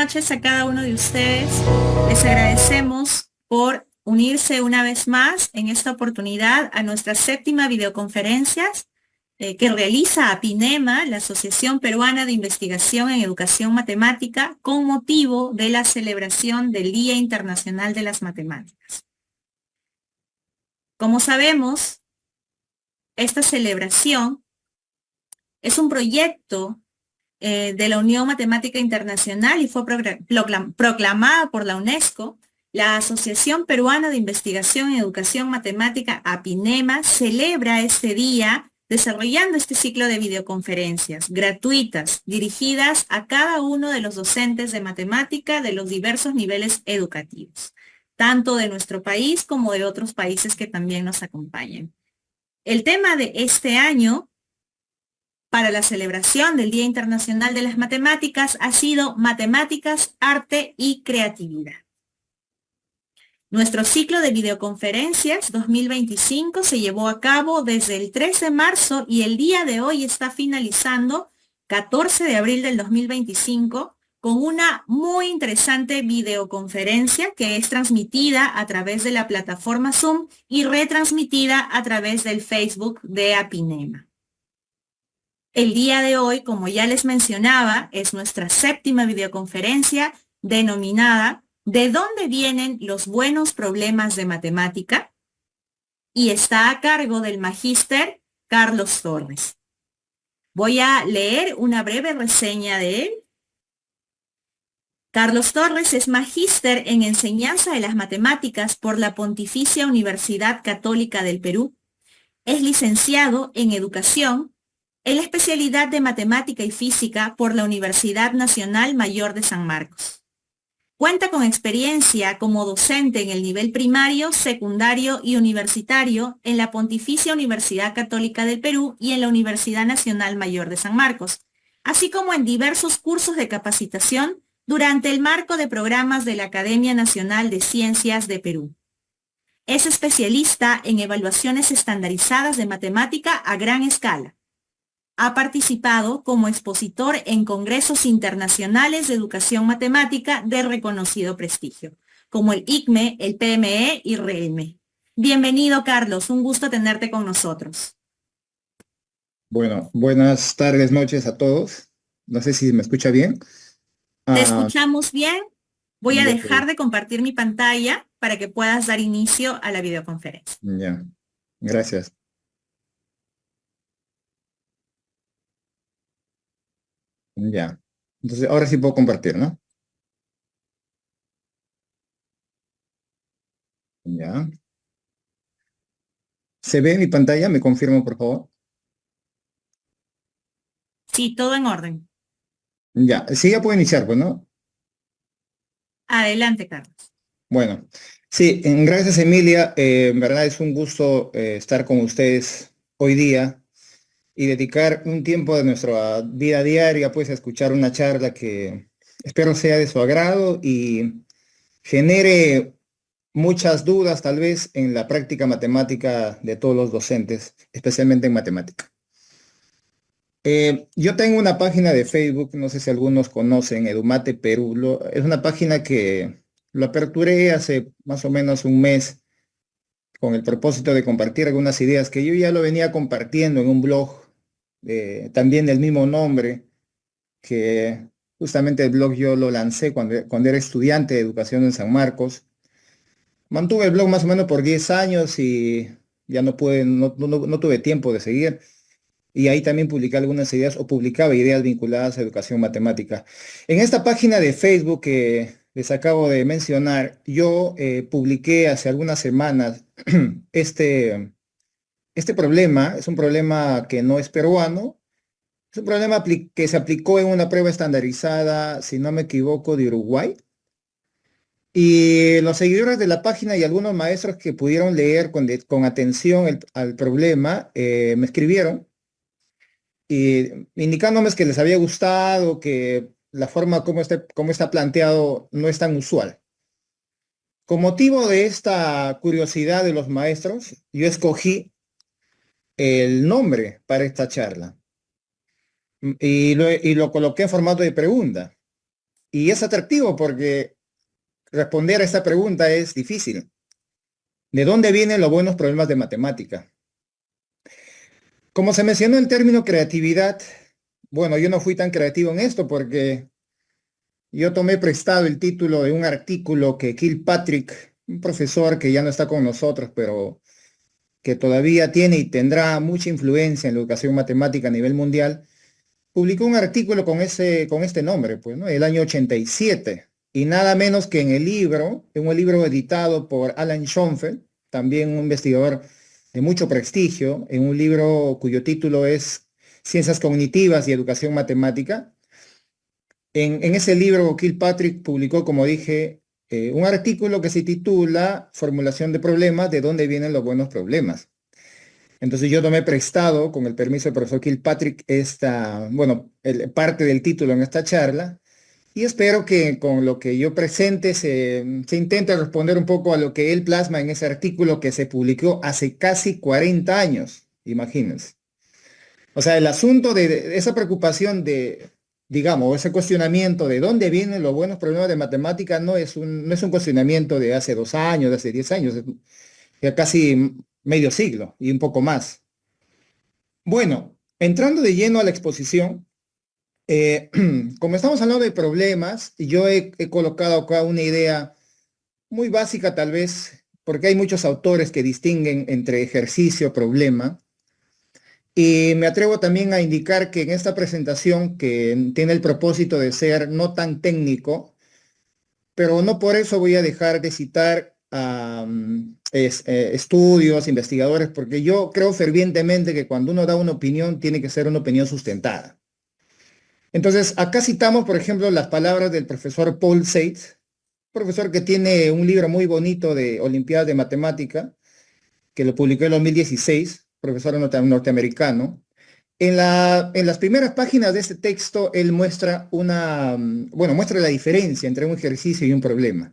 noches a cada uno de ustedes. Les agradecemos por unirse una vez más en esta oportunidad a nuestra séptima videoconferencia que realiza APINEMA, la Asociación Peruana de Investigación en Educación Matemática, con motivo de la celebración del Día Internacional de las Matemáticas. Como sabemos, esta celebración es un proyecto de la Unión Matemática Internacional y fue proclamada por la UNESCO. La Asociación Peruana de Investigación en Educación Matemática, APINEMA, celebra este día desarrollando este ciclo de videoconferencias gratuitas dirigidas a cada uno de los docentes de matemática de los diversos niveles educativos, tanto de nuestro país como de otros países que también nos acompañan. El tema de este año para la celebración del Día Internacional de las Matemáticas ha sido Matemáticas, Arte y Creatividad. Nuestro ciclo de videoconferencias 2025 se llevó a cabo desde el 3 de marzo y el día de hoy está finalizando, 14 de abril del 2025, con una muy interesante videoconferencia que es transmitida a través de la plataforma Zoom y retransmitida a través del Facebook de APINEMA. El día de hoy, como ya les mencionaba, es nuestra séptima videoconferencia denominada ¿De dónde vienen los buenos problemas de matemática? Y está a cargo del magíster Carlos Torres. Voy a leer una breve reseña de él. Carlos Torres es magíster en enseñanza de las matemáticas por la Pontificia Universidad Católica del Perú. Es licenciado en educación en la especialidad de matemática y física por la Universidad Nacional Mayor de San Marcos. Cuenta con experiencia como docente en el nivel primario, secundario y universitario en la Pontificia Universidad Católica del Perú y en la Universidad Nacional Mayor de San Marcos, así como en diversos cursos de capacitación durante el marco de programas de la Academia Nacional de Ciencias de Perú. Es especialista en evaluaciones estandarizadas de matemática a gran escala. Ha participado como expositor en congresos internacionales de educación matemática de reconocido prestigio, como el ICME, el PME y RELME. Bienvenido, Carlos. Un gusto tenerte con nosotros. Bueno, buenas tardes, noches a todos. No sé si me escucha bien. ¿Te Ah, escuchamos bien? Voy a ya, dejar de compartir mi pantalla para que puedas dar inicio a la videoconferencia. ya. Gracias. Ya. Entonces, ahora sí puedo compartir, ¿no? Ya. ¿Se ve mi pantalla? ¿Me confirmo, por favor? Sí, todo en orden. Ya. Sí, ya puedo iniciar, pues, ¿no? Adelante, Carlos. Bueno. Sí, gracias, Emilia. En verdad es un gusto estar con ustedes hoy día y dedicar un tiempo de nuestra vida diaria, pues, a escuchar una charla que espero sea de su agrado y genere muchas dudas tal vez en la práctica matemática de todos los docentes, especialmente en matemática. Yo tengo una página de Facebook, no sé si algunos conocen, Edumate Perú. Es una página que lo aperturé hace más o menos un mes con el propósito de compartir algunas ideas que yo ya lo venía compartiendo en un blog también del mismo nombre, que justamente el blog yo lo lancé cuando era estudiante de educación en San Marcos. Mantuve el blog más o menos por 10 años y ya no pude, no tuve tiempo de seguir. Y ahí también publiqué algunas ideas o publicaba ideas vinculadas a educación matemática. En esta página de Facebook que les acabo de mencionar, yo publiqué hace algunas semanas este problema. Es un problema que no es peruano, es un problema que se aplicó en una prueba estandarizada, si no me equivoco, de Uruguay. Y los seguidores de la página y algunos maestros que pudieron leer con atención al problema me escribieron y indicándome que les había gustado, que la forma como está planteado no es tan usual. Con motivo de esta curiosidad de los maestros, yo escogí el nombre para esta charla y lo coloqué en formato de pregunta. Y es atractivo porque responder a esta pregunta es difícil. ¿De dónde vienen los buenos problemas de matemática? Como se mencionó el término creatividad, bueno, yo no fui tan creativo en esto porque yo tomé prestado el título de un artículo que Kilpatrick, un profesor que ya no está con nosotros, pero que todavía tiene y tendrá mucha influencia en la educación matemática a nivel mundial, publicó un artículo con este nombre, pues, ¿no? El año 87. Y nada menos que en un libro editado por Alan Schoenfeld, también un investigador de mucho prestigio, en un libro cuyo título es Ciencias Cognitivas y Educación Matemática. En ese libro, Kilpatrick publicó, como dije, un artículo que se titula Formulación de problemas, ¿de dónde vienen los buenos problemas? Entonces yo tomé prestado, con el permiso del profesor Kilpatrick, parte del título en esta charla, y espero que con lo que yo presente se intente responder un poco a lo que él plasma en ese artículo que se publicó hace casi 40 años, imagínense. O sea, el asunto de esa preocupación de, digamos, ese cuestionamiento de dónde vienen los buenos problemas de matemática no es un cuestionamiento de hace 2 años, de hace 10 años, es ya casi medio siglo y un poco más. Bueno, entrando de lleno a la exposición, como estamos hablando de problemas, yo he colocado acá una idea muy básica tal vez, porque hay muchos autores que distinguen entre ejercicio, problema, y me atrevo también a indicar que en esta presentación, que tiene el propósito de ser no tan técnico, pero no por eso voy a dejar de citar a estudios, investigadores, porque yo creo fervientemente que cuando uno da una opinión, tiene que ser una opinión sustentada. Entonces, acá citamos, por ejemplo, las palabras del profesor Paul Seitz, profesor que tiene un libro muy bonito de Olimpiadas de Matemática, que lo publicó en 2016, profesor norteamericano. En las primeras páginas de este texto, él muestra muestra la diferencia entre un ejercicio y un problema.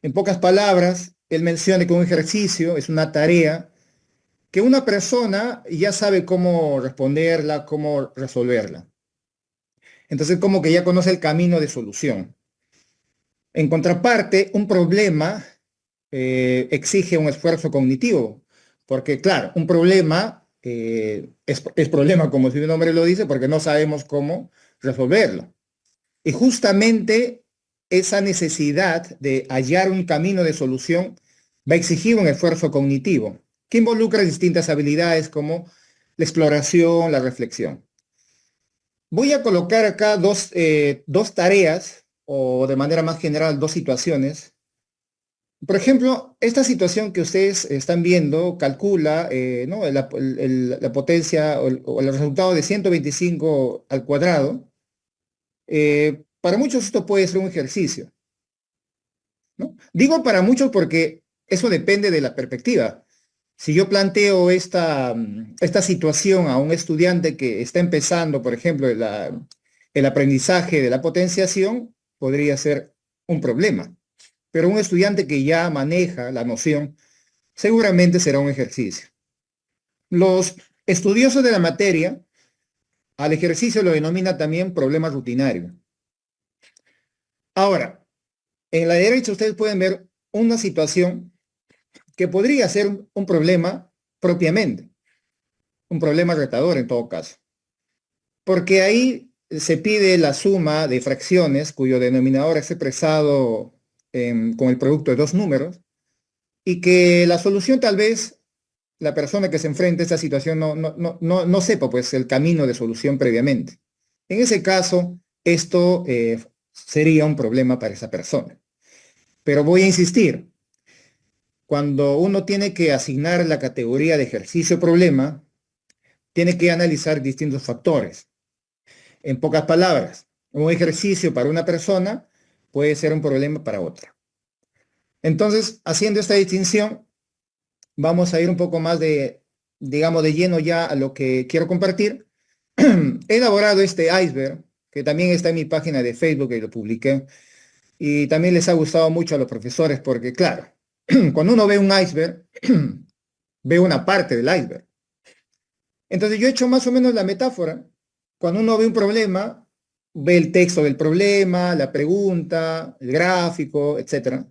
En pocas palabras, él menciona que un ejercicio es una tarea que una persona ya sabe cómo responderla, cómo resolverla. Entonces, como que ya conoce el camino de solución. En contraparte, un problema exige un esfuerzo cognitivo, porque claro, un problema es problema, como su nombre lo dice, porque no sabemos cómo resolverlo. Y justamente esa necesidad de hallar un camino de solución va a exigir un esfuerzo cognitivo, que involucra distintas habilidades como la exploración, la reflexión. Voy a colocar acá dos tareas, o de manera más general, dos situaciones. Por ejemplo, esta situación que ustedes están viendo calcula ¿no? la potencia o el resultado de 125 al cuadrado. Para muchos esto puede ser un ejercicio, ¿no? Digo para muchos porque eso depende de la perspectiva. Si yo planteo esta situación a un estudiante que está empezando, por ejemplo, el aprendizaje de la potenciación, podría ser un problema. Pero un estudiante que ya maneja la noción, seguramente será un ejercicio. Los estudiosos de la materia, al ejercicio lo denomina también problema rutinario. Ahora, en la derecha ustedes pueden ver una situación que podría ser un problema propiamente, un problema retador en todo caso, porque ahí se pide la suma de fracciones cuyo denominador es expresado con el producto de dos números y que la solución tal vez la persona que se enfrenta a esta situación no sepa pues el camino de solución previamente. En ese caso, esto sería un problema para esa persona. Pero voy a insistir, cuando uno tiene que asignar la categoría de ejercicio problema, tiene que analizar distintos factores. En pocas palabras, un ejercicio para una persona puede ser un problema para otra. Entonces, haciendo esta distinción, vamos a ir un poco más digamos, de lleno ya a lo que quiero compartir. He elaborado este iceberg, que también está en mi página de Facebook y lo publiqué, y también les ha gustado mucho a los profesores porque, claro, cuando uno ve un iceberg, ve una parte del iceberg. Entonces yo he hecho más o menos la metáfora. Cuando uno ve un problema, ve el texto del problema, la pregunta, el gráfico, etcétera,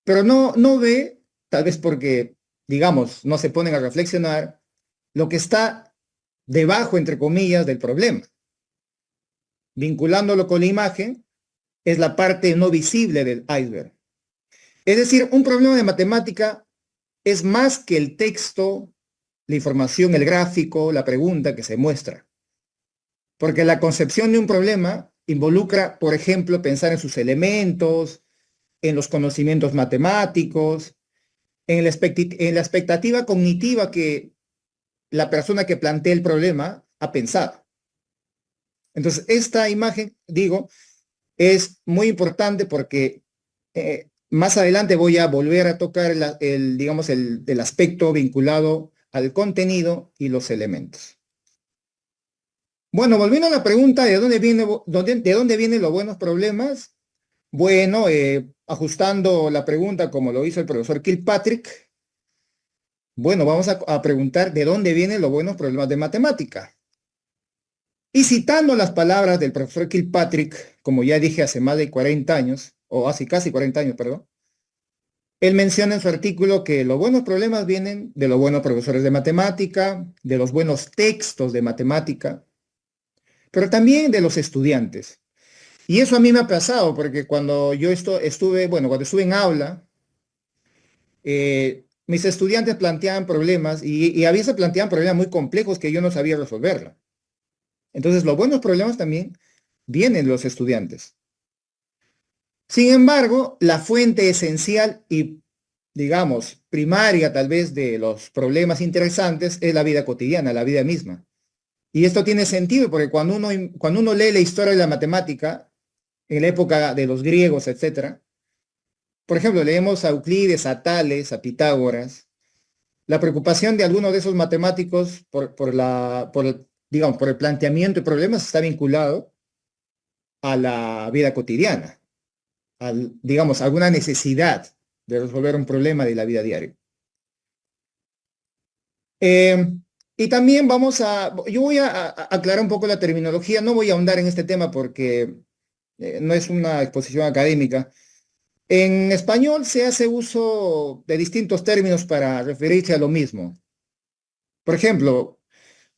pero no ve, tal vez porque, digamos, no se ponen a reflexionar, lo que está debajo, entre comillas, del problema. Vinculándolo con la imagen, es la parte no visible del iceberg. Es decir, un problema de matemática es más que el texto, la información, el gráfico, la pregunta que se muestra. Porque la concepción de un problema involucra, por ejemplo, pensar en sus elementos, en los conocimientos matemáticos, en la expectativa cognitiva que la persona que plantea el problema ha pensado. Entonces, esta imagen, digo, es muy importante porque más adelante voy a volver a tocar digamos, el aspecto vinculado al contenido y los elementos. Bueno, volviendo a la pregunta de de dónde vienen los buenos problemas, bueno, ajustando la pregunta como lo hizo el profesor Kilpatrick, bueno, vamos a preguntar de dónde vienen los buenos problemas de matemática. Y citando las palabras del profesor Kilpatrick, como ya dije hace más de 40 años, o hace casi 40 años, perdón, él menciona en su artículo que los buenos problemas vienen de los buenos profesores de matemática, de los buenos textos de matemática, pero también de los estudiantes. Y eso a mí me ha pasado, porque cuando yo cuando estuve en aula, mis estudiantes planteaban problemas y a veces planteaban problemas muy complejos que yo no sabía resolverla. Entonces, los buenos problemas también vienen de los estudiantes. Sin embargo, la fuente esencial y, digamos, primaria tal vez de los problemas interesantes es la vida cotidiana, la vida misma. Y esto tiene sentido porque cuando uno lee la historia de la matemática, en la época de los griegos, etcétera, por ejemplo, leemos a Euclides, a Tales, a Pitágoras, la preocupación de algunos de esos matemáticos digamos, por el planteamiento de problemas está vinculado a la vida cotidiana, digamos, alguna necesidad de resolver un problema de la vida diaria. Y también yo voy a aclarar un poco la terminología, no voy a ahondar en este tema porque no es una exposición académica. En español se hace uso de distintos términos para referirse a lo mismo. Por ejemplo,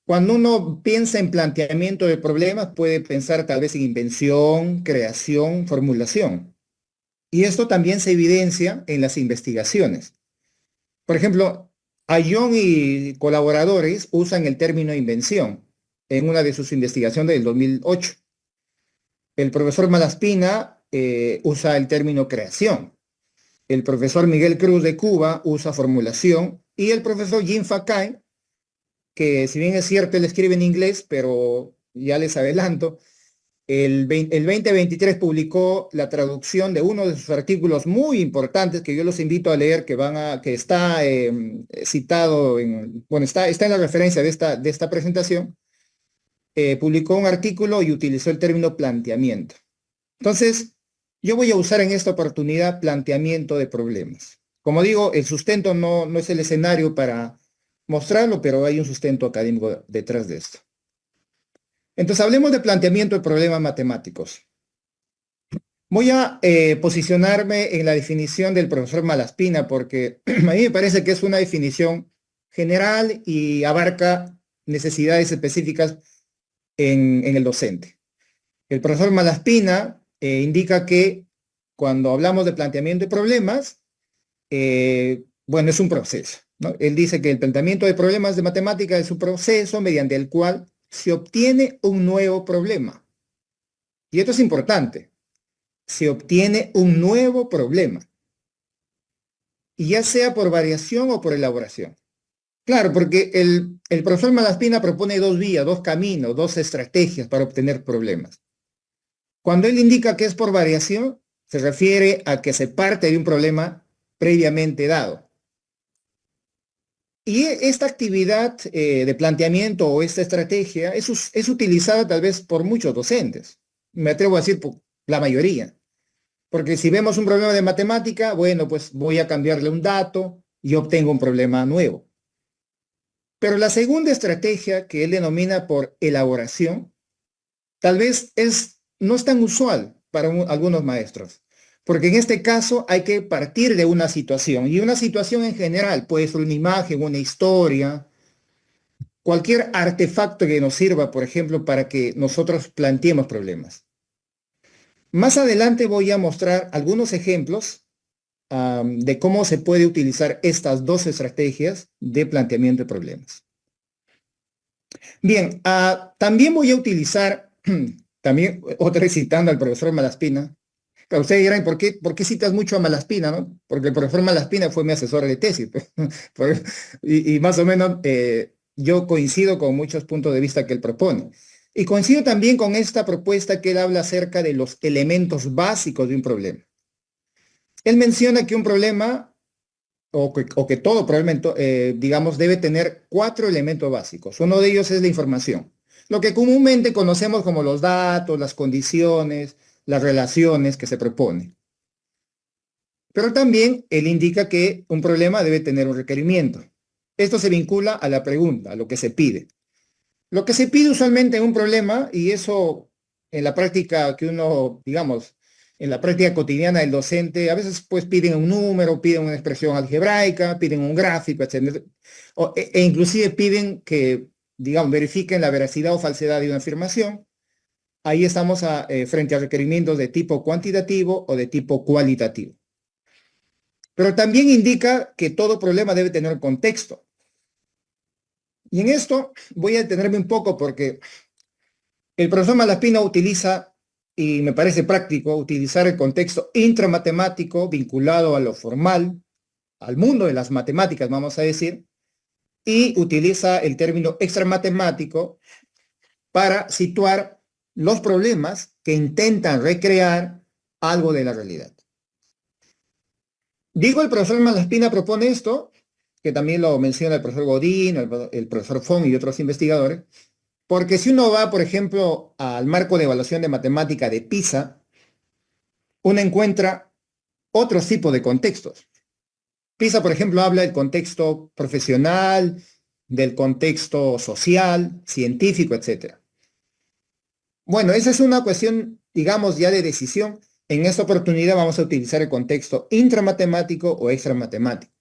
cuando uno piensa en planteamiento de problemas, puede pensar tal vez en invención, creación, formulación. Y esto también se evidencia en las investigaciones. Por ejemplo, Ayón y colaboradores usan el término invención en una de sus investigaciones del 2008. El profesor Malaspina usa el término creación. El profesor Miguel Cruz de Cuba usa formulación. Y el profesor Jim Fakay, que si bien es cierto, él escribe en inglés, pero ya les adelanto, el 2023 publicó la traducción de uno de sus artículos muy importantes que yo los invito a leer, que está citado está en la referencia de esta presentación. Publicó un artículo y utilizó el término planteamiento. Entonces, yo voy a usar en esta oportunidad planteamiento de problemas. Como digo, el sustento no es el escenario para mostrarlo, pero hay un sustento académico detrás de esto. Entonces, hablemos de planteamiento de problemas matemáticos. Voy a posicionarme en la definición del profesor Malaspina porque a mí me parece que es una definición general y abarca necesidades específicas en el docente. El profesor Malaspina indica que cuando hablamos de planteamiento de problemas, bueno, es un proceso, ¿no? Él dice que el planteamiento de problemas de matemática es un proceso mediante el cual se obtiene un nuevo problema. Y esto es importante. Se obtiene un nuevo problema. Y ya sea por variación o por elaboración. Claro, porque el profesor Malaspina propone dos vías, dos caminos, dos estrategias para obtener problemas. Cuando él indica que es por variación, se refiere a que se parte de un problema previamente dado. Y esta actividad de planteamiento o esta estrategia es utilizada tal vez por muchos docentes. Me atrevo a decir por la mayoría. Porque si vemos un problema de matemática, bueno, pues voy a cambiarle un dato y obtengo un problema nuevo. Pero la segunda estrategia que él denomina por elaboración tal vez no es tan usual para algunos maestros, porque en este caso hay que partir de una situación, y una situación en general puede ser una imagen, una historia, cualquier artefacto que nos sirva, por ejemplo, para que nosotros planteemos problemas. Más adelante voy a mostrar algunos ejemplos de cómo se puede utilizar estas dos estrategias de planteamiento de problemas. Bien, también voy a utilizar, también otra vez citando al profesor Malaspina. Claro, ustedes dirán, ¿por qué citas mucho a Malaspina, no? Porque el profesor Malaspina fue mi asesor de tesis. Y más o menos yo coincido con muchos puntos de vista que él propone. Y coincido también con esta propuesta que él habla acerca de los elementos básicos de un problema. Él menciona que un problema, o que todo probablemente, digamos, debe tener 4 elementos básicos. Uno de ellos es la información, lo que comúnmente conocemos como los datos, las condiciones, las relaciones que se proponen. Pero también él indica que un problema debe tener un requerimiento. Esto se vincula a la pregunta, a lo que se pide. Lo que se pide usualmente en un problema, y eso en la práctica que uno, digamos, en la práctica cotidiana del docente, a veces pues piden un número, piden una expresión algebraica, piden un gráfico, etc. E inclusive piden que, digamos, verifiquen la veracidad o falsedad de una afirmación. Ahí estamos frente a requerimientos de tipo cuantitativo o de tipo cualitativo. Pero también indica que todo problema debe tener contexto. Y en esto voy a detenerme un poco porque el profesor Malaspina utiliza, y me parece práctico, utilizar el contexto intramatemático vinculado a lo formal, al mundo de las matemáticas, vamos a decir, y utiliza el término extramatemático para situar los problemas que intentan recrear algo de la realidad. Digo, el profesor Malaspina propone esto, que también lo menciona el profesor Godín, el profesor Fong y otros investigadores, porque si uno va, por ejemplo, al marco de evaluación de matemática de PISA, uno encuentra otro tipo de contextos. PISA, por ejemplo, habla del contexto profesional, del contexto social, científico, etc. Bueno, esa es una cuestión, digamos, ya de decisión. En esta oportunidad vamos a utilizar el contexto intramatemático o extramatemático.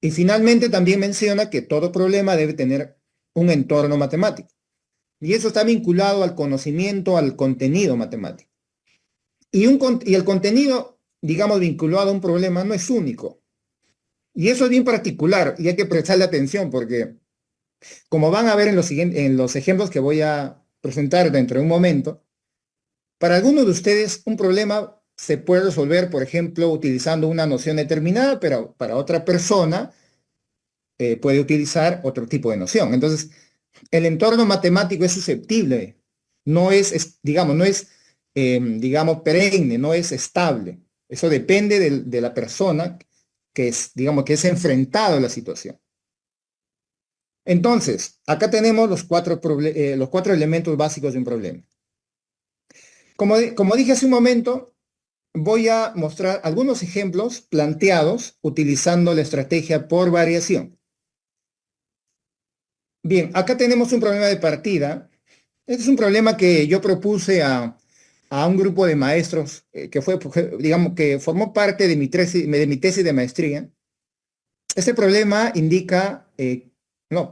Y finalmente también menciona que todo problema debe tener un entorno matemático. Y eso está vinculado al conocimiento, al contenido matemático. Y el contenido, digamos, vinculado a un problema no es único. Y eso es bien particular y hay que prestarle atención porque, como van a ver en los ejemplos que voy a presentar dentro de un momento, para algunos de ustedes un problema se puede resolver, por ejemplo, utilizando una noción determinada, pero para otra persona puede utilizar otro tipo de noción. Entonces, el entorno matemático es susceptible, digamos, no es, digamos, perenne, no es estable. Eso depende de la persona que es, digamos, que es enfrentado a la situación. Entonces, acá tenemos los 4 elementos básicos de un problema. Como dije hace un momento, voy a mostrar algunos ejemplos planteados utilizando la estrategia por variación. Bien, acá tenemos un problema de partida. Este es un problema que yo propuse a un grupo de maestros digamos, que formó parte de mi tesis de maestría. Este problema indica,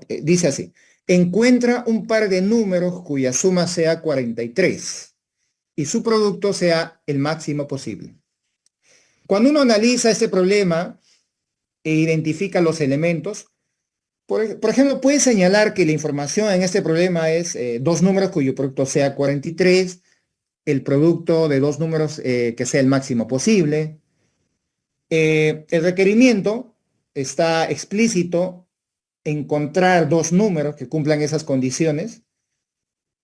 dice así: encuentra un par de números cuya suma sea 43 y su producto sea el máximo posible. Cuando uno analiza este problema e identifica los elementos, por ejemplo, puede señalar que la información en este problema es dos números cuyo producto sea 43, el producto de dos números que sea el máximo posible. El requerimiento está explícito: encontrar dos números que cumplan esas condiciones.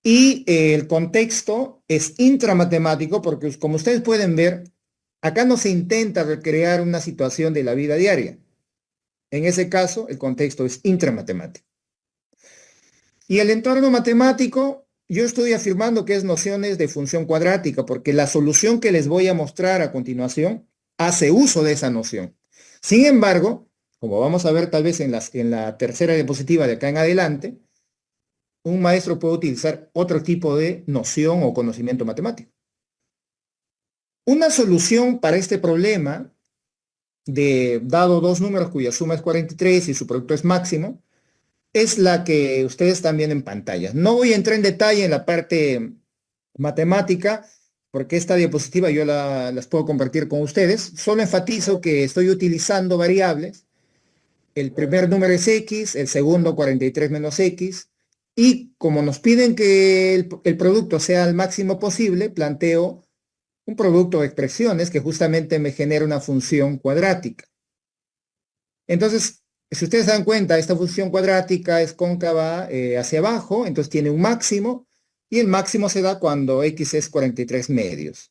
Y el contexto es intramatemático porque, como ustedes pueden ver, acá no se intenta recrear una situación de la vida diaria. En ese caso, el contexto es intramatemático. Y el entorno matemático, yo estoy afirmando que es nociones de función cuadrática, porque la solución que les voy a mostrar a continuación hace uso de esa noción. Sin embargo, como vamos a ver tal vez en la tercera diapositiva de acá en adelante, un maestro puede utilizar otro tipo de noción o conocimiento matemático. Una solución para este problema dado dos números cuya suma es 43 y su producto es máximo, es la que ustedes están viendo en pantalla. No voy a entrar en detalle en la parte matemática, porque esta diapositiva yo las puedo compartir con ustedes. Solo enfatizo que estoy utilizando variables. El primer número es x, el segundo 43 menos x, y como nos piden que el producto sea el máximo posible, planteo un producto de expresiones que justamente me genera una función cuadrática. Entonces, si ustedes se dan cuenta, esta función cuadrática es cóncava hacia abajo, entonces tiene un máximo, y el máximo se da cuando x es 43 medios.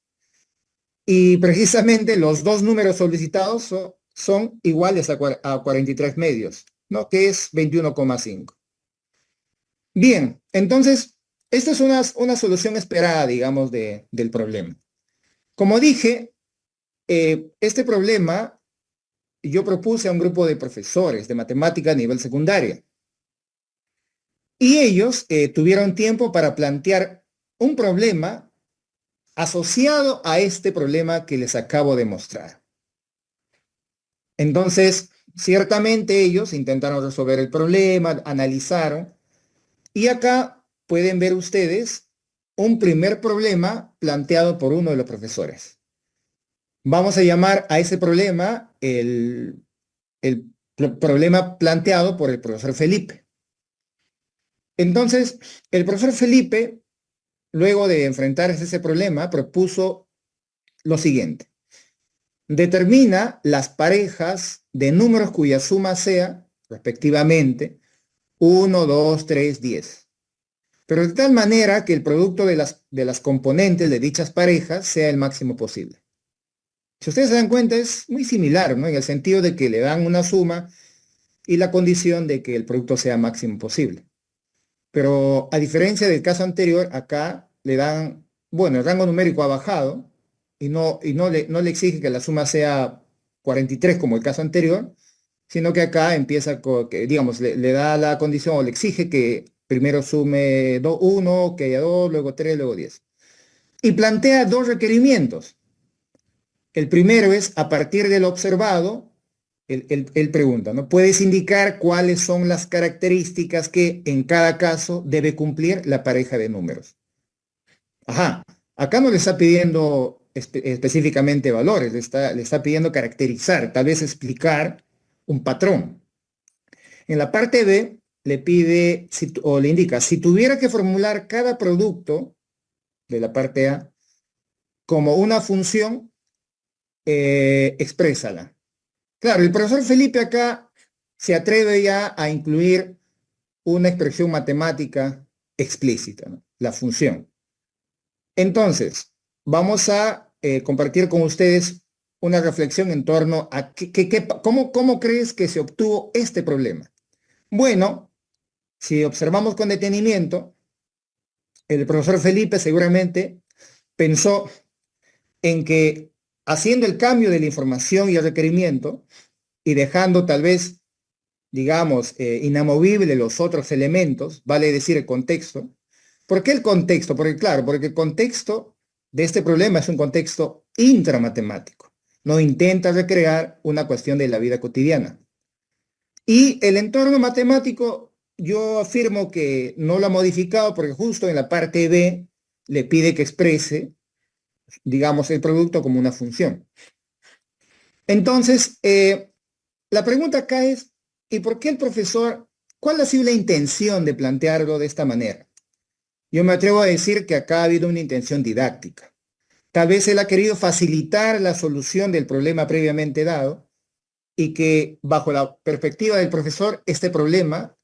Y precisamente los dos números solicitados son iguales a 43 medios, ¿no? Que es 21,5. Bien, entonces, esta es una solución esperada, digamos, del problema. Como dije, este problema yo propuse a un grupo de profesores de matemática a nivel secundaria. Y ellos tuvieron tiempo para plantear un problema asociado a este problema que les acabo de mostrar. Entonces, ciertamente ellos intentaron resolver el problema, analizaron, y acá pueden ver ustedes un primer problema planteado por uno de los profesores. Vamos a llamar a ese problema el problema planteado por el profesor Felipe. Entonces, el profesor Felipe, luego de enfrentarse a ese problema, propuso lo siguiente. Determina las parejas de números cuya suma sea, respectivamente, 1, 2, 3, 10. Pero de tal manera que el producto de las componentes de dichas parejas sea el máximo posible. Si ustedes se dan cuenta, es muy similar, ¿no? En el sentido de que le dan una suma y la condición de que el producto sea máximo posible. Pero a diferencia del caso anterior, acá le dan, bueno, el rango numérico ha bajado y no le exige que la suma sea 43 como el caso anterior, sino que acá empieza con, que, digamos, le da la condición o le exige que primero sume 1, que haya 2, luego 3, luego 10. Y plantea dos requerimientos. El primero es, a partir del observado, él pregunta, ¿no? ¿Puedes indicar cuáles son las características que en cada caso debe cumplir la pareja de números? Ajá, acá no le está pidiendo específicamente valores, le está pidiendo caracterizar, tal vez explicar un patrón. En la parte B le pide, o le indica, si tuviera que formular cada producto de la parte A como una función, exprésala. Claro, el profesor Felipe acá se atreve ya a incluir una expresión matemática explícita, ¿no? La función. Entonces, vamos a compartir con ustedes una reflexión en torno a cómo crees que se obtuvo este problema. Bueno, si observamos con detenimiento, el profesor Felipe seguramente pensó en que haciendo el cambio de la información y el requerimiento y dejando tal vez, digamos, inamovible los otros elementos, vale decir el contexto. ¿Por qué el contexto? Porque claro, porque el contexto de este problema es un contexto intramatemático. No intenta recrear una cuestión de la vida cotidiana. Y el entorno matemático, yo afirmo que no lo ha modificado porque justo en la parte B le pide que exprese, digamos, el producto como una función. Entonces, la pregunta acá es, ¿y por qué el profesor, cuál ha sido la intención de plantearlo de esta manera? Yo me atrevo a decir que acá ha habido una intención didáctica. Tal vez él ha querido facilitar la solución del problema previamente dado y que bajo la perspectiva del profesor, este problema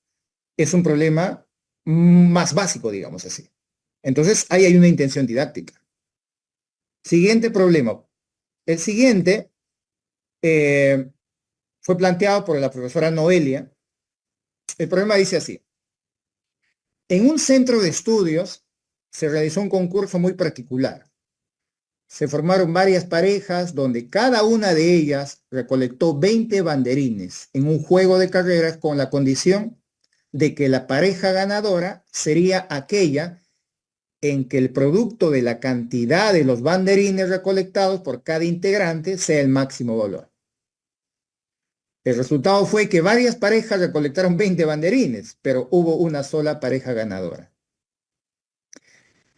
es un problema más básico, digamos así. Entonces, ahí hay una intención didáctica. Siguiente problema. El siguiente fue planteado por la profesora Noelia. El problema dice así. En un centro de estudios se realizó un concurso muy particular. Se formaron varias parejas donde cada una de ellas recolectó 20 banderines en un juego de carreras con la condición de que la pareja ganadora sería aquella en que el producto de la cantidad de los banderines recolectados por cada integrante sea el máximo valor. El resultado fue que varias parejas recolectaron 20 banderines, pero hubo una sola pareja ganadora.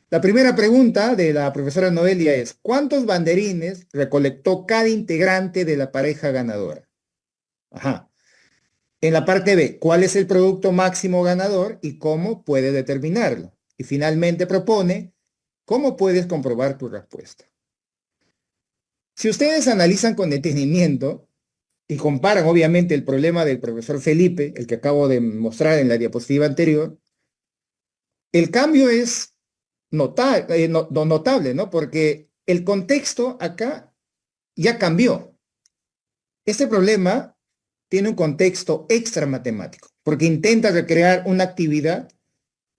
La primera pregunta de la profesora Noelia es, ¿cuántos banderines recolectó cada integrante de la pareja ganadora? Ajá. En la parte B, ¿cuál es el producto máximo ganador y cómo puede determinarlo? Y finalmente propone, ¿cómo puedes comprobar tu respuesta? Si ustedes analizan con detenimiento y comparan obviamente el problema del profesor Felipe, el que acabo de mostrar en la diapositiva anterior, el cambio es notable, ¿no? Porque el contexto acá ya cambió. Este problema tiene un contexto extra matemático, porque intenta recrear una actividad,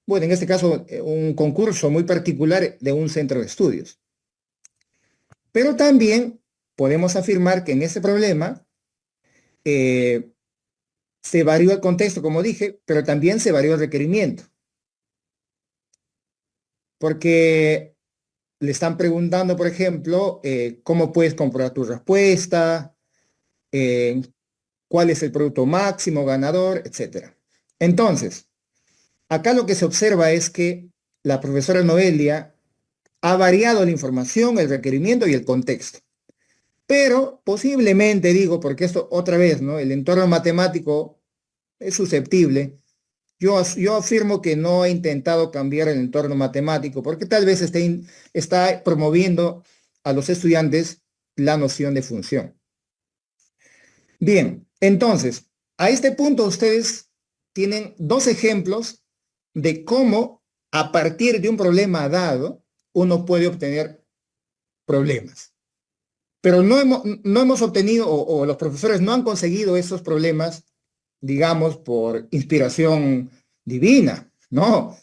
bueno, en este caso un concurso muy particular de un centro de estudios. Pero también podemos afirmar que en ese problema se varió el contexto, como dije, pero también se varió el requerimiento. Porque le están preguntando, por ejemplo, cómo puedes comprobar tu respuesta, cuál es el producto máximo ganador, etcétera. Entonces, acá lo que se observa es que la profesora Noelia ha variado la información, el requerimiento y el contexto. Pero posiblemente, digo, porque esto otra vez, ¿no? El entorno matemático es susceptible. Yo afirmo que no ha intentado cambiar el entorno matemático porque tal vez está promoviendo a los estudiantes la noción de función. Bien, entonces, a este punto ustedes tienen dos ejemplos de cómo a partir de un problema dado uno puede obtener problemas. Pero no hemos obtenido, o los profesores no han conseguido esos problemas, digamos, por inspiración divina, no.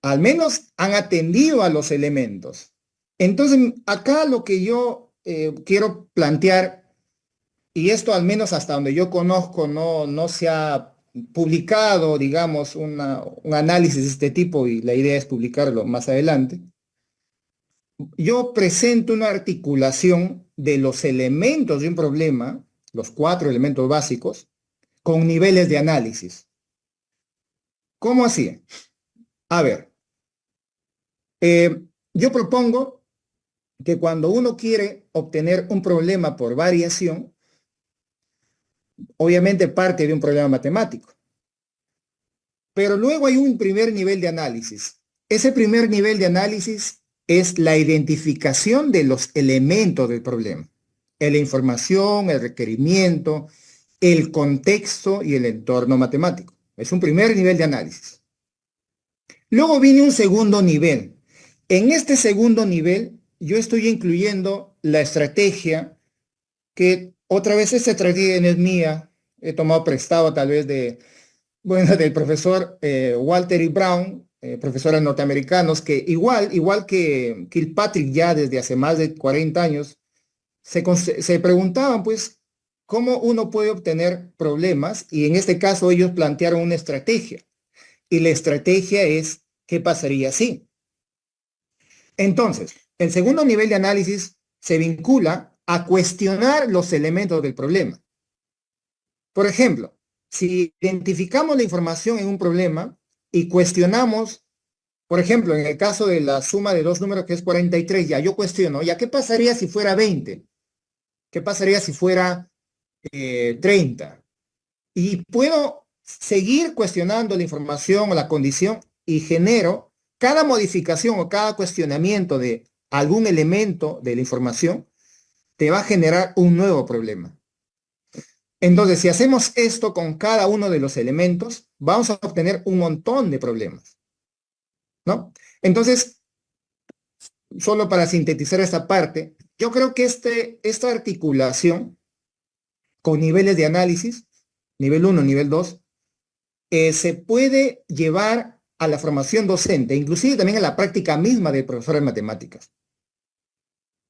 Al menos han atendido a los elementos. Entonces, acá lo que yo quiero plantear, y esto al menos hasta donde yo conozco no se ha publicado, digamos, un análisis de este tipo, y la idea es publicarlo más adelante. Yo presento una articulación de los elementos de un problema, los 4 elementos básicos, con niveles de análisis. ¿Cómo así? A ver, yo propongo que cuando uno quiere obtener un problema por variación, obviamente parte de un problema matemático. Pero luego hay un primer nivel de análisis. Ese primer nivel de análisis es la identificación de los elementos del problema. La información, el requerimiento, el contexto y el entorno matemático. Es un primer nivel de análisis. Luego viene un segundo nivel. En este segundo nivel, yo estoy incluyendo la estrategia que, otra vez, esta estrategia no es mía, he tomado prestado tal vez del profesor Walter E. Brown, profesores norteamericanos, que igual que Kilpatrick ya desde hace más de 40 años, se preguntaban, pues, cómo uno puede obtener problemas, y en este caso ellos plantearon una estrategia. Y la estrategia es, ¿qué pasaría si? Entonces, el segundo nivel de análisis se vincula a cuestionar los elementos del problema. Por ejemplo, si identificamos la información en un problema y cuestionamos, por ejemplo, en el caso de la suma de dos números que es 43, ya yo cuestiono, ¿ya qué pasaría si fuera 20? ¿Qué pasaría si fuera 30? Y puedo seguir cuestionando la información o la condición y genero cada modificación o cada cuestionamiento de algún elemento de la información te va a generar un nuevo problema. Entonces, si hacemos esto con cada uno de los elementos, vamos a obtener un montón de problemas, ¿no? Entonces, solo para sintetizar esta parte, yo creo que esta articulación con niveles de análisis, nivel 1, nivel 2, se puede llevar a la formación docente, inclusive también a la práctica misma del profesor de matemáticas.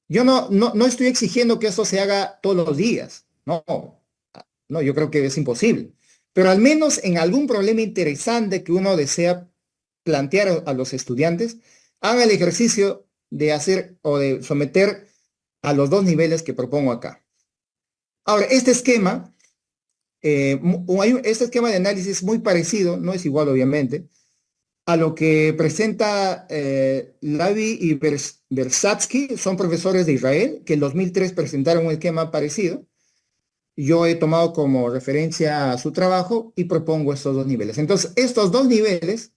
Yo no estoy exigiendo que eso se haga todos los días, no, yo creo que es imposible. pero al menos en algún problema interesante que uno desea plantear a los estudiantes, haga el ejercicio de hacer o de someter a los dos niveles que propongo acá. Ahora, este esquema, este esquema de análisis es muy parecido, no es igual obviamente, a lo que presenta Lavi y Versatsky, son profesores de Israel, que en 2003 presentaron un esquema parecido. Yo he tomado como referencia su trabajo y propongo estos dos niveles. Entonces, estos dos niveles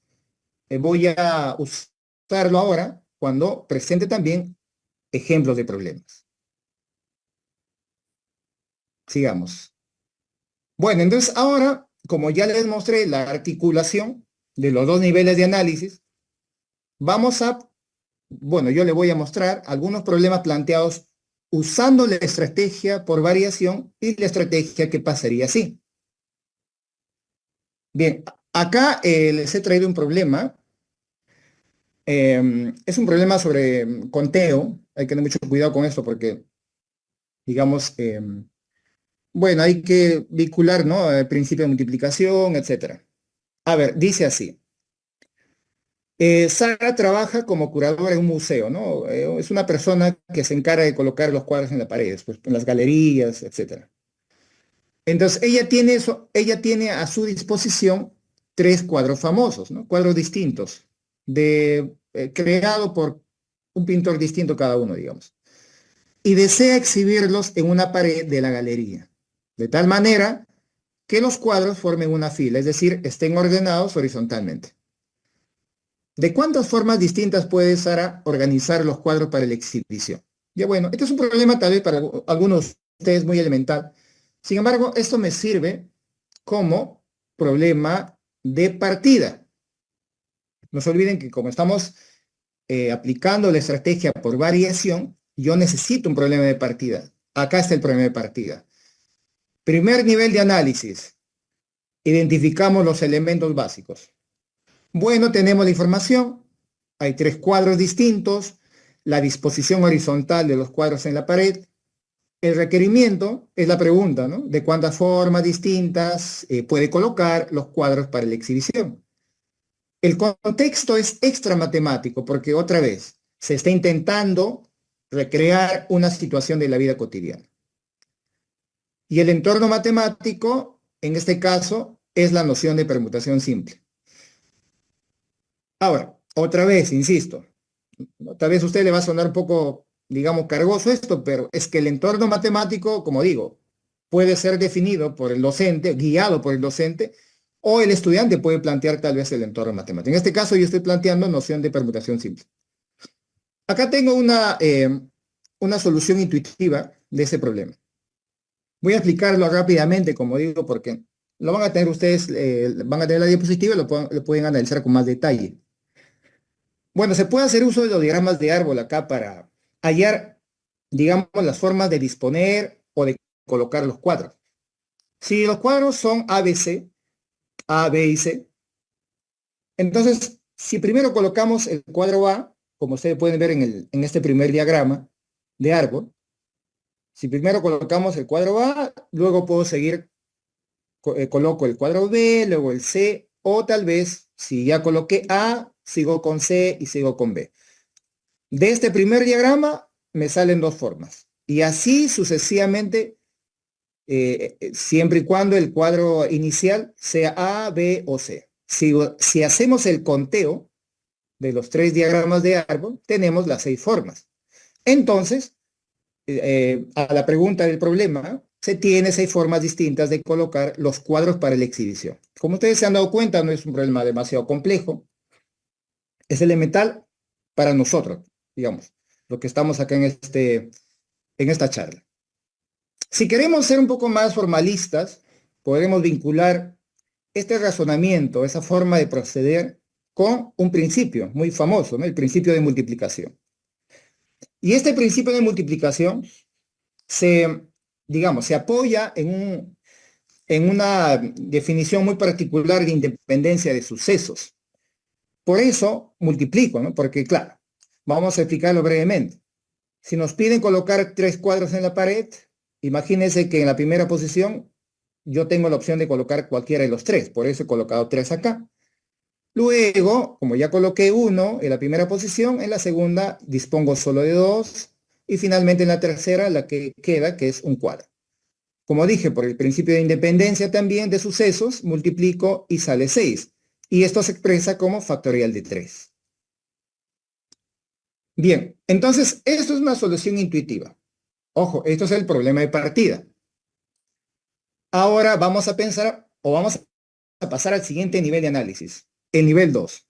voy a usarlo ahora cuando presente también ejemplos de problemas. Sigamos. Bueno, entonces ahora, como ya les mostré la articulación de los dos niveles de análisis, vamos a, bueno, yo le voy a mostrar algunos problemas planteados usando la estrategia por variación y la estrategia que pasaría así. Bien, acá les he traído un problema. Es un problema sobre conteo. Hay que tener mucho cuidado con esto porque, digamos, bueno, hay que vincular, ¿no? El principio de multiplicación, etcétera. A ver, dice así. Sara trabaja como curadora en un museo, ¿no? Es una persona que se encarga de colocar los cuadros en las paredes, pues, en las galerías, etcétera. Entonces, ella tiene a su disposición tres cuadros famosos, ¿no? Cuadros distintos, creado por un pintor distinto cada uno, digamos. Y desea exhibirlos en una pared de la galería, de tal manera que los cuadros formen una fila, es decir, estén ordenados horizontalmente. ¿De cuántas formas distintas puede Sara organizar los cuadros para la exhibición? Ya bueno, este es un problema tal vez para algunos de ustedes muy elemental. Sin embargo, esto me sirve como problema de partida. No se olviden que como estamos aplicando la estrategia por variación, yo necesito un problema de partida. Acá está el problema de partida. Primer nivel de análisis. Identificamos los elementos básicos. Bueno, tenemos la información. Hay tres cuadros distintos. La disposición horizontal de los cuadros en la pared. El requerimiento es la pregunta, ¿no? De cuántas formas distintas puede colocar los cuadros para la exhibición. El contexto es extra matemático porque otra vez se está intentando recrear una situación de la vida cotidiana. Y el entorno matemático, en este caso, es la noción de permutación simple. Ahora, otra vez, insisto, tal vez a usted le va a sonar un poco, digamos, cargoso esto, pero es que el entorno matemático, como digo, puede ser definido por el docente, guiado por el docente, o el estudiante puede plantear tal vez el entorno matemático. En este caso yo estoy planteando noción de permutación simple. Acá tengo una solución intuitiva de ese problema. Voy a explicarlo rápidamente, como digo, porque lo van a tener ustedes, van a tener la diapositiva y lo pueden analizar con más detalle. Bueno, se puede hacer uso de los diagramas de árbol acá para hallar, digamos, las formas de disponer o de colocar los cuadros. Si los cuadros son ABC, A, B y C, entonces, si primero colocamos el cuadro A, como ustedes pueden ver en este primer diagrama de árbol, si primero colocamos el cuadro A, luego puedo seguir, coloco el cuadro B, luego el C, o tal vez, si ya coloqué A, sigo con C y sigo con B. De este primer diagrama me salen dos formas. Y así sucesivamente, siempre y cuando el cuadro inicial sea A, B o C. Si hacemos el conteo de los tres diagramas de árbol, tenemos las 6 formas. Entonces, a la pregunta del problema, se tiene 6 formas distintas de colocar los cuadros para la exhibición. Como ustedes se han dado cuenta, no es un problema demasiado complejo. Es elemental para nosotros, digamos, lo que estamos acá en esta charla. Si queremos ser un poco más formalistas, podremos vincular este razonamiento, esa forma de proceder, con un principio muy famoso, ¿no? El principio de multiplicación. Y este principio de multiplicación digamos, se apoya en una definición muy particular de independencia de sucesos. Por eso multiplico, ¿no? Porque, claro, vamos a explicarlo brevemente. Si nos piden colocar 3 cuadros en la pared, imagínense que en la primera posición yo tengo la opción de colocar cualquiera de los tres, por eso he colocado 3 acá. Luego, como ya coloqué 1 en la primera posición, en la segunda dispongo solo de 2 y finalmente en la tercera la que queda, que es un cuadro. Como dije, por el principio de independencia también de sucesos, multiplico y sale 6. Y esto se expresa como factorial de 3. Bien, entonces esto es una solución intuitiva. Ojo, esto es el problema de partida. Ahora vamos a pensar o vamos a pasar al siguiente nivel de análisis, el nivel 2.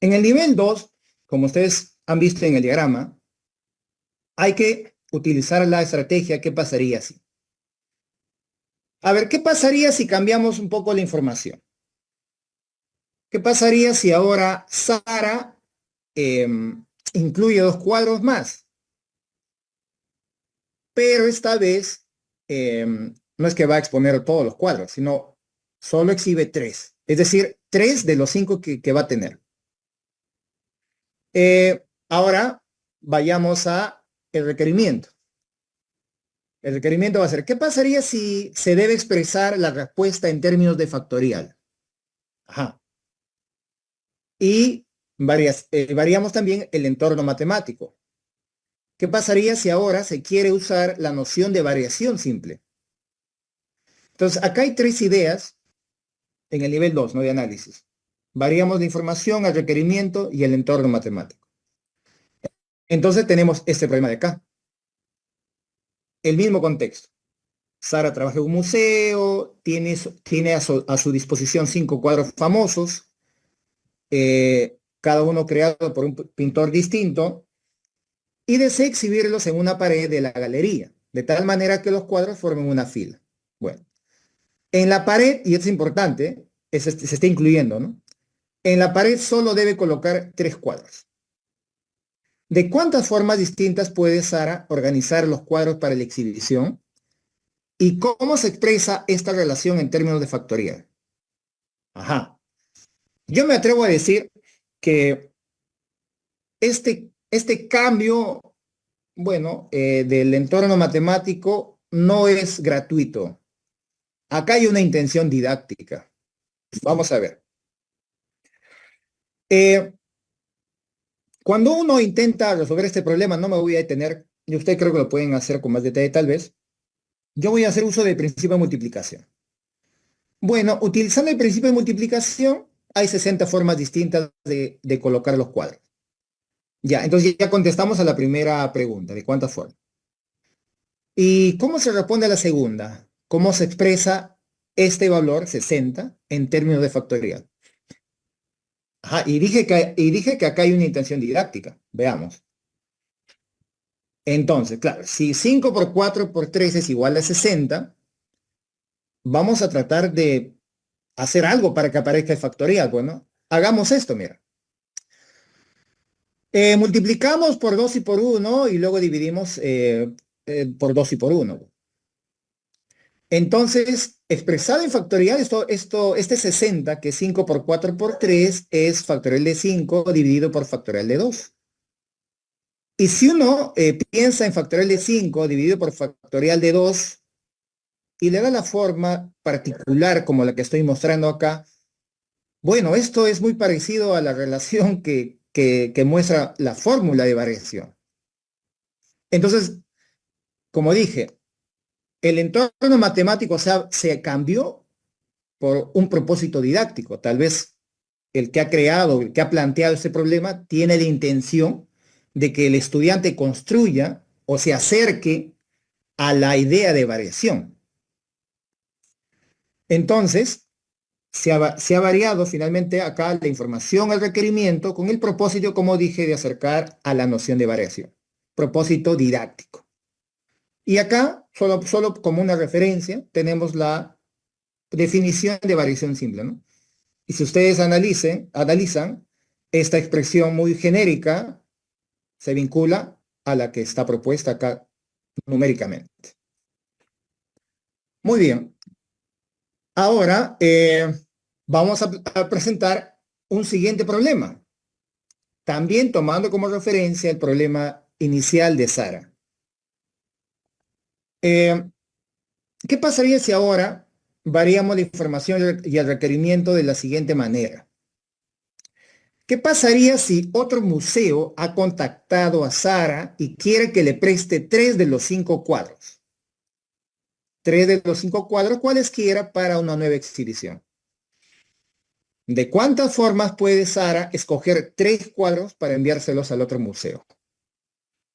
En el nivel 2, como ustedes han visto en el diagrama, hay que utilizar la estrategia ¿qué pasaría si? A ver, ¿qué pasaría si cambiamos un poco la información? ¿Qué pasaría si ahora Sara incluye 2 cuadros más? Pero esta vez no es que va a exponer todos los cuadros, sino solo exhibe 3. Es decir, 3 de los 5 que va a tener. Ahora vayamos a el requerimiento. El requerimiento va a ser, ¿qué pasaría si se debe expresar la respuesta en términos de factorial? Ajá. Y variamos también el entorno matemático. ¿Qué pasaría si ahora se quiere usar la noción de variación simple? Entonces, acá hay 3 ideas en el nivel 2, ¿no? De análisis. Variamos la información, el requerimiento y el entorno matemático. Entonces tenemos este problema de acá. El mismo contexto. Sara trabaja en un museo, tiene a su disposición 5 cuadros famosos, cada uno creado por un pintor distinto, y desea exhibirlos en una pared de la galería, de tal manera que los cuadros formen una fila. Bueno, en la pared, y es importante, se está incluyendo, ¿no? En la pared solo debe colocar 3 cuadros. ¿De cuántas formas distintas puede Sara organizar los cuadros para la exhibición? ¿Y cómo se expresa esta relación en términos de factorial? Ajá. Yo me atrevo a decir que este cambio, bueno, del entorno matemático no es gratuito. Acá hay una intención didáctica. Vamos a ver. Cuando uno intenta resolver este problema, no me voy a detener, y ustedes creo que lo pueden hacer con más detalle tal vez. Yo voy a hacer uso del principio de multiplicación. Bueno, utilizando el principio de multiplicación, hay 60 formas distintas de colocar los cuadros. Ya, entonces ya contestamos a la primera pregunta, ¿de cuántas formas? ¿Y cómo se responde a la segunda? ¿Cómo se expresa este valor, 60, en términos de factorial? Ajá, y dije que acá hay una intención didáctica. Veamos. Entonces, claro, si 5 por 4 por 3 es igual a 60, vamos a tratar de hacer algo para que aparezca el factorial. Bueno, hagamos esto, mira. Multiplicamos por 2 y por 1 y luego dividimos por 2 y por 1. Entonces, expresado en factorial, este 60, que es 5 por 4 por 3, es factorial de 5 dividido por factorial de 2. Y si uno piensa en factorial de 5 dividido por factorial de 2 y le da la forma particular como la que estoy mostrando acá, bueno, esto es muy parecido a la relación que muestra la fórmula de variación. Entonces, como dije, el entorno matemático se cambió por un propósito didáctico. Tal vez el que ha creado, el que ha planteado este problema, tiene la intención de que el estudiante construya o se acerque a la idea de variación. Entonces, se ha variado finalmente acá la información al requerimiento con el propósito, como dije, de acercar a la noción de variación. Propósito didáctico. Y acá, solo como una referencia, tenemos la definición de variación simple, ¿no? Y si ustedes analizan, esta expresión muy genérica se vincula a la que está propuesta acá numéricamente. Muy bien. Ahora vamos a presentar un siguiente problema, también tomando como referencia el problema inicial de Sara. Eh, ¿Qué pasaría si ahora variamos la información y el requerimiento de la siguiente manera? ¿Qué pasaría si otro museo ha contactado a Sara y quiere que le preste 3 de los 5 cuadros? 3 de los 5 cuadros, cualesquiera, para una nueva exhibición. ¿De cuántas formas puede Sara escoger 3 cuadros para enviárselos al otro museo?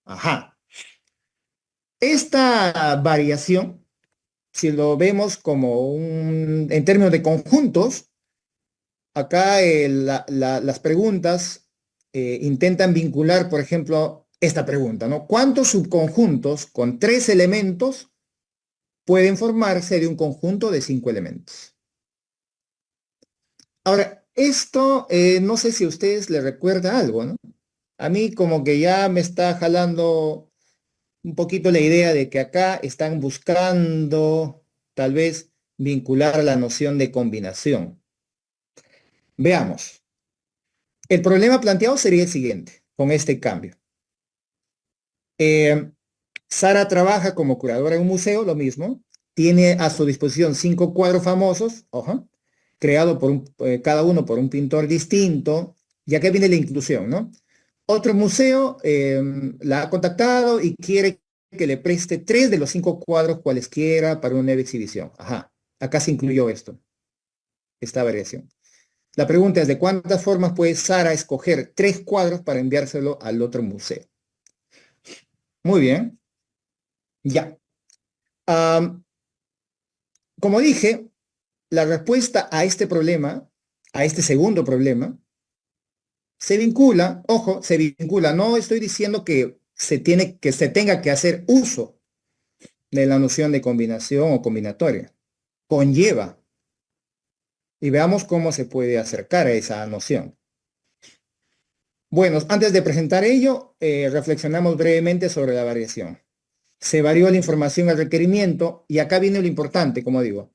Ajá. Esta variación, si lo vemos como en términos de conjuntos, acá las preguntas intentan vincular, por ejemplo, esta pregunta, ¿no? ¿Cuántos subconjuntos con 3 elementos pueden formarse de un conjunto de 5 elementos? Ahora, esto no sé si a ustedes les recuerda algo, ¿no? A mí como que ya me está jalando un poquito la idea de que acá están buscando tal vez vincular la noción de combinación. Veamos. El problema planteado sería el siguiente, con este cambio. Eh, Sara trabaja como curadora en un museo, lo mismo. Tiene a su disposición 5 cuadros famosos, creados cada uno por un pintor distinto. Y acá viene la inclusión, ¿no? Otro museo la ha contactado y quiere que le preste 3 de los 5 cuadros cualesquiera para una nueva exhibición. Ajá, acá se incluyó esta variación. La pregunta es, ¿de cuántas formas puede Sara escoger 3 cuadros para enviárselo al otro museo? Muy bien, ya. Am, Como dije, la respuesta a este problema, a este segundo problema, se vincula, ojo, se vincula, no estoy diciendo que se tenga que hacer uso de la noción de combinación o combinatoria. Conlleva. Y veamos cómo se puede acercar a esa noción. Bueno, antes de presentar ello, reflexionamos brevemente sobre la variación. Se varió la información al requerimiento y acá viene lo importante, como digo.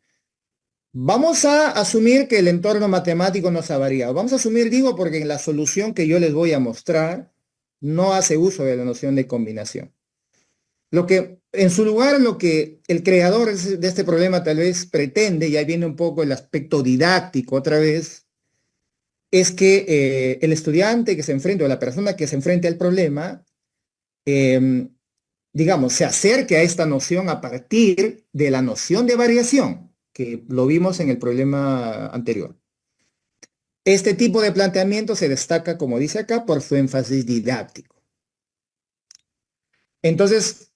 Vamos a asumir que el entorno matemático no se ha variado. Vamos a asumir, digo, porque en la solución que yo les voy a mostrar no hace uso de la noción de combinación. En su lugar, lo que el creador de este problema tal vez pretende, y ahí viene un poco el aspecto didáctico otra vez, es que el estudiante que se enfrenta, o la persona que se enfrente al problema, digamos, se acerque a esta noción a partir de la noción de variación, que lo vimos en el problema anterior. Este tipo de planteamiento se destaca, como dice acá, por su énfasis didáctico. Entonces,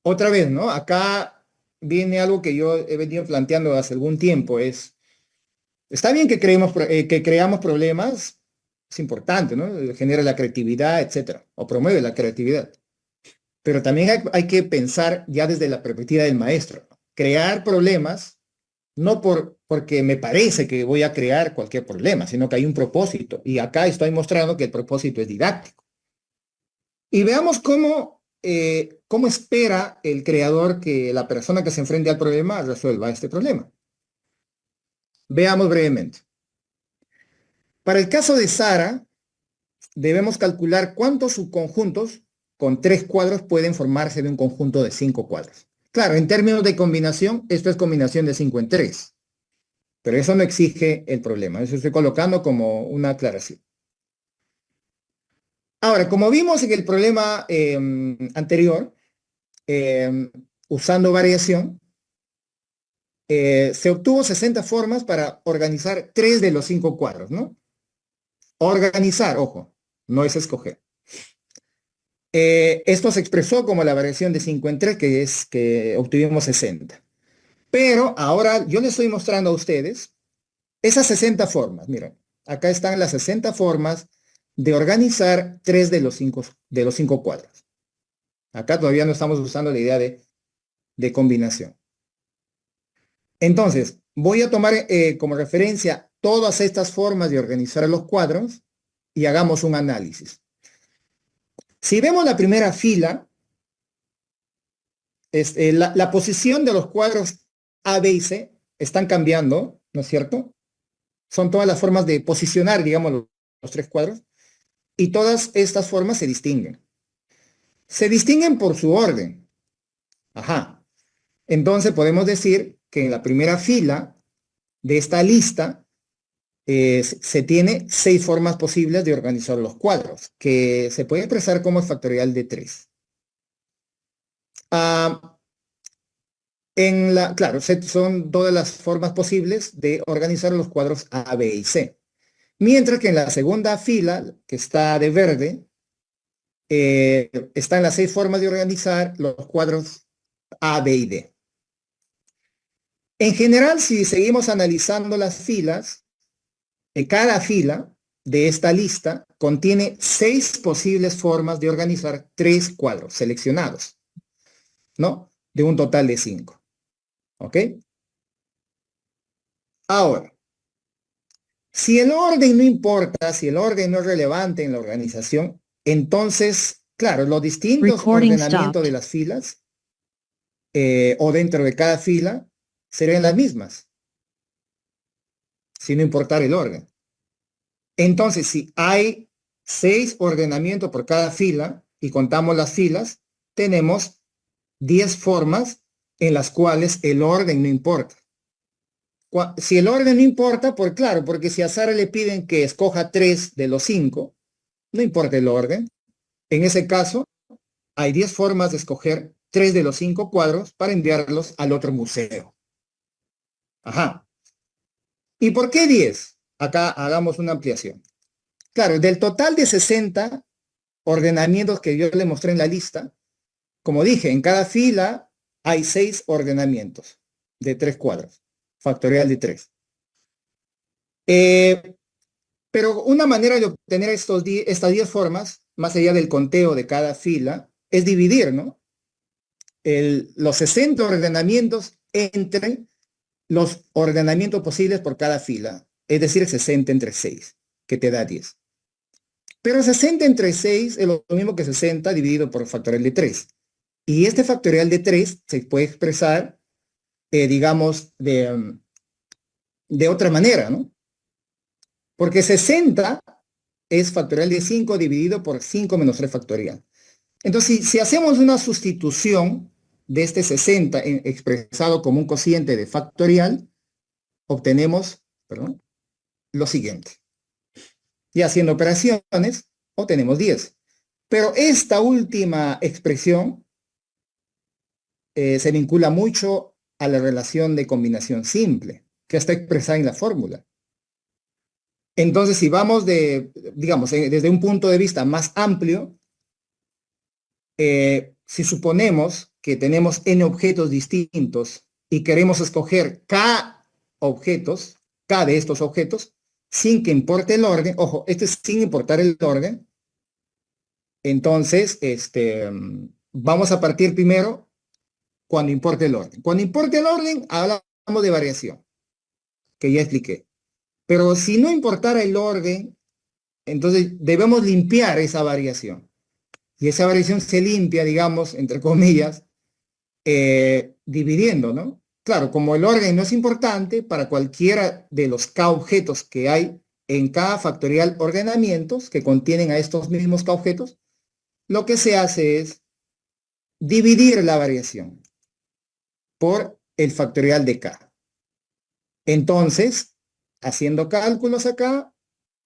otra vez, ¿no? Acá viene algo que yo he venido planteando hace algún tiempo, está bien que creamos problemas, es importante, ¿no? Genera la creatividad, etcétera, o promueve la creatividad. Pero también hay que pensar ya desde la perspectiva del maestro, ¿no? Crear problemas, no porque me parece que voy a crear cualquier problema, sino que hay un propósito. Y acá estoy mostrando que el propósito es didáctico. Y veamos cómo espera el creador que la persona que se enfrente al problema resuelva este problema. Veamos brevemente. Para el caso de Sara, debemos calcular cuántos subconjuntos con 3 cuadros pueden formarse de un conjunto de 5 cuadros. Claro, en términos de combinación, esto es combinación de 5 en 3. Pero eso no exige el problema. Eso estoy colocando como una aclaración. Ahora, como vimos en el problema anterior, usando variación, se obtuvo 60 formas para organizar 3 de los 5 cuadros, ¿no? Organizar, ojo, no es escoger. Esto se expresó como la variación de 5 en 3, que es que obtuvimos 60. Pero ahora yo les estoy mostrando a ustedes esas 60 formas. Miren, acá están las 60 formas de organizar 3 de los 5 cuadros. Acá todavía no estamos usando la idea de combinación. Entonces, voy a tomar como referencia todas estas formas de organizar los cuadros y hagamos un análisis. Si vemos la primera fila, la posición de los cuadros A, B y C están cambiando, ¿no es cierto? Son todas las formas de posicionar, digamos, los 3 cuadros, y todas estas formas se distinguen. Se distinguen por su orden. Ajá. Entonces podemos decir que en la primera fila de esta lista se tiene 6 formas posibles de organizar los cuadros, que se puede expresar como el factorial de 3. Claro, son todas las formas posibles de organizar los cuadros A, B y C. Mientras que en la segunda fila, que está de verde, están las 6 formas de organizar los cuadros A, B y D. En general, si seguimos analizando las filas, cada fila de esta lista contiene 6 posibles formas de organizar 3 cuadros seleccionados, ¿no? De un total de 5. ¿Ok? Ahora, si el orden no importa, si el orden no es relevante en la organización, entonces, claro, los distintos ordenamientos de las filas o dentro de cada fila serían las mismas, si no importara el orden. Entonces, si hay 6 ordenamientos por cada fila y contamos las filas, tenemos 10 formas en las cuales el orden no importa. Si el orden no importa, pues claro, porque si a Sara le piden que escoja 3 de los 5, no importa el orden. En ese caso, hay 10 formas de escoger 3 de los 5 cuadros para enviarlos al otro museo. Ajá. ¿Y por qué 10? Acá hagamos una ampliación. Claro, del total de 60 ordenamientos que yo le mostré en la lista, como dije, en cada fila hay 6 ordenamientos de 3 cuadros, factorial de 3. Pero una manera de obtener estas 10 formas, más allá del conteo de cada fila, es dividir, ¿no? Los 60 ordenamientos entre los ordenamientos posibles por cada fila, es decir, 60 entre 6, que te da 10. Pero 60 entre 6 es lo mismo que 60 dividido por factorial de 3. Y este factorial de 3 se puede expresar, digamos, de otra manera, ¿no? Porque 60 es factorial de 5 dividido por 5 menos 3 factorial. Entonces, si hacemos una sustitución de este 60 expresado como un cociente de factorial, obtenemos, perdón, lo siguiente. Y haciendo operaciones, obtenemos 10. Pero esta última expresión se vincula mucho a la relación de combinación simple, que está expresada en la fórmula. Entonces, si vamos digamos, desde un punto de vista más amplio, si suponemos que tenemos n objetos distintos y queremos escoger k objetos, k de estos objetos, sin que importe el orden, ojo, este es sin importar el orden, entonces, vamos a partir primero cuando importe el orden. Cuando importe el orden, hablamos de variación, que ya expliqué. Pero si no importara el orden, entonces debemos limpiar esa variación. Y esa variación se limpia, digamos, entre comillas, dividiendo, ¿no? Claro, como el orden no es importante, para cualquiera de los k objetos que hay en cada factorial ordenamientos que contienen a estos mismos k objetos, lo que se hace es dividir la variación por el factorial de k. Entonces, haciendo cálculos acá,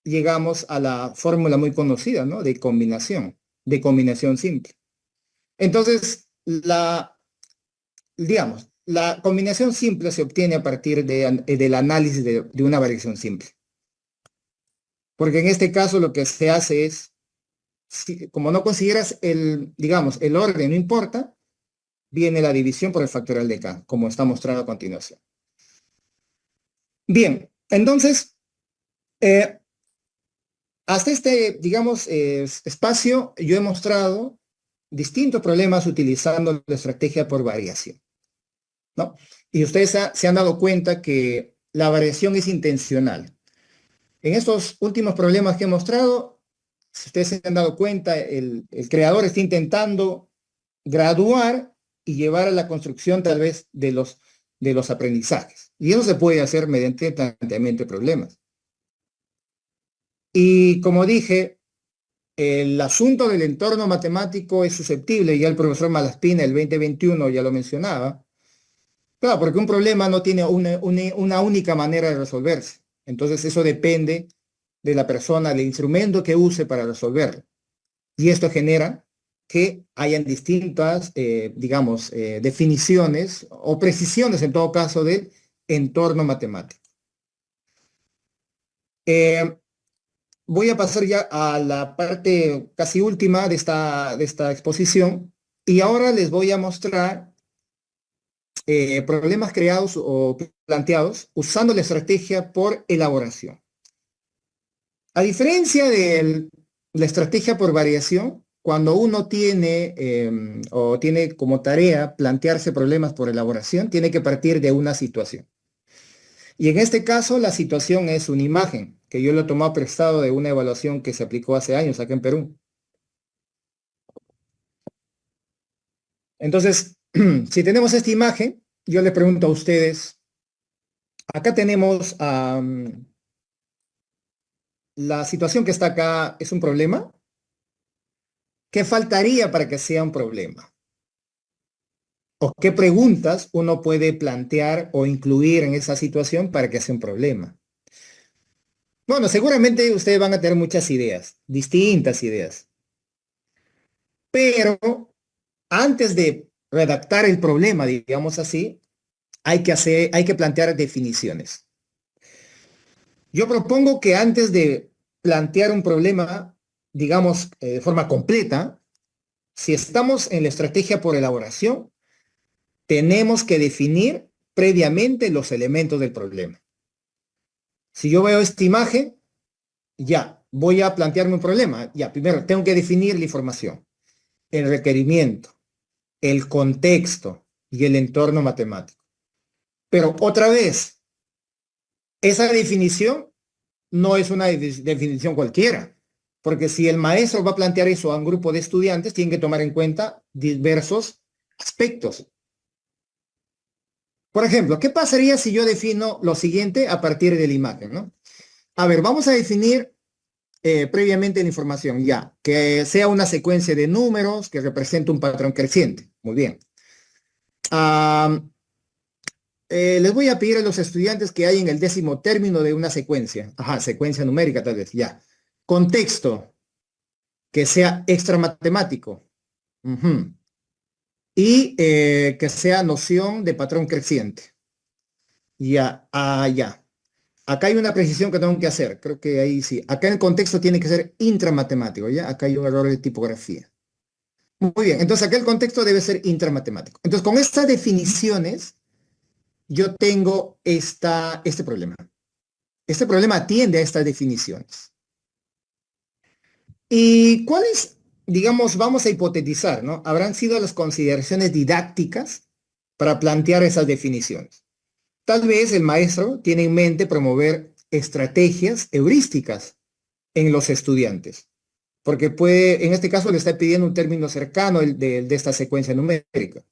llegamos a la fórmula muy conocida, ¿no? De combinación simple. Entonces, digamos, la combinación simple se obtiene a partir del análisis de una variación simple. Porque en este caso lo que se hace es, como no consideras digamos, el orden no importa, viene la división por el factorial de k, como está mostrado a continuación. Bien, entonces, hasta este, digamos, espacio, yo he mostrado distintos problemas utilizando la estrategia por variación, ¿no? Y ustedes se han dado cuenta que la variación es intencional. En estos últimos problemas que he mostrado, si ustedes se han dado cuenta, el creador está intentando graduar y llevar a la construcción tal vez de los aprendizajes. Y eso se puede hacer mediante planteamiento de problemas. Y como dije, el asunto del entorno matemático es susceptible, ya el profesor Malaspina el 2021 ya lo mencionaba. Claro, porque un problema no tiene una única manera de resolverse. Entonces eso depende de la persona, del instrumento que use para resolverlo. Y esto genera que hayan distintas, digamos, definiciones o precisiones en todo caso del entorno matemático. Voy a pasar ya a la parte casi última de esta exposición y ahora les voy a mostrar problemas creados o planteados usando la estrategia por elaboración. A diferencia de la estrategia por variación, cuando uno tiene o tiene como tarea plantearse problemas por elaboración, tiene que partir de una situación. Y en este caso, la situación es una imagen, que yo lo he tomado prestado de una evaluación que se aplicó hace años acá en Perú. Entonces, si tenemos esta imagen, yo les pregunto a ustedes, acá tenemos la situación que está acá, ¿es un problema? ¿Qué faltaría para que sea un problema? ¿O qué preguntas uno puede plantear o incluir en esa situación para que sea un problema? Bueno, seguramente ustedes van a tener muchas ideas, distintas ideas. Pero antes de redactar el problema, digamos así, hay que plantear definiciones. Yo propongo que antes de plantear un problema, digamos, de forma completa, si estamos en la estrategia por elaboración, tenemos que definir previamente los elementos del problema. Si yo veo esta imagen, ya, voy a plantearme un problema. Ya, primero tengo que definir la información, el requerimiento, el contexto y el entorno matemático. Pero otra vez, esa definición no es una definición cualquiera, porque si el maestro va a plantear eso a un grupo de estudiantes, tienen que tomar en cuenta diversos aspectos. Por ejemplo, ¿qué pasaría si yo defino lo siguiente a partir de la imagen, ¿no? A ver, vamos a definir previamente la información, ya, que sea una secuencia de números que represente un patrón creciente. Muy bien. Les voy a pedir a los estudiantes que hay en el 10º término de una secuencia. Ajá, secuencia numérica tal vez, ya. Contexto, que sea extra matemático. Y que sea noción de patrón creciente. Ya, ya. Acá hay una precisión que tengo que hacer, creo que ahí sí. Acá en el contexto tiene que ser intramatemático, ¿ya? Acá hay un error de tipografía. Muy bien, entonces acá el contexto debe ser intramatemático. Entonces con estas definiciones yo tengo este problema. Este problema atiende a estas definiciones. ¿Y cuáles, digamos, vamos a hipotetizar, ¿no? Habrán sido las consideraciones didácticas para plantear esas definiciones? Tal vez el maestro tiene en mente promover estrategias heurísticas en los estudiantes, porque puede, en este caso le está pidiendo un término cercano de esta secuencia numérica.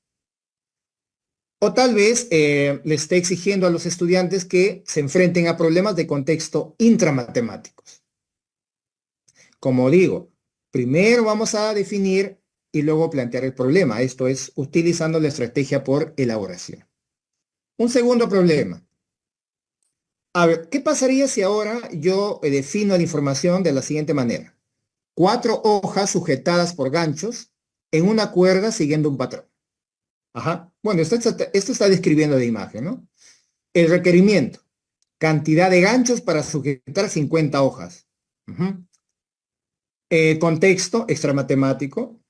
O tal vez le esté exigiendo a los estudiantes que se enfrenten a problemas de contexto intramatemáticos. Como digo, primero vamos a definir y luego plantear el problema. Esto es utilizando la estrategia por elaboración. Un segundo problema. A ver, ¿qué pasaría si ahora yo defino la información de la siguiente manera? 4 hojas sujetadas por ganchos en una cuerda siguiendo un patrón. Ajá. Bueno, esto está describiendo la imagen, ¿no? El requerimiento. Cantidad de ganchos para sujetar 50 hojas. Contexto extramatemático.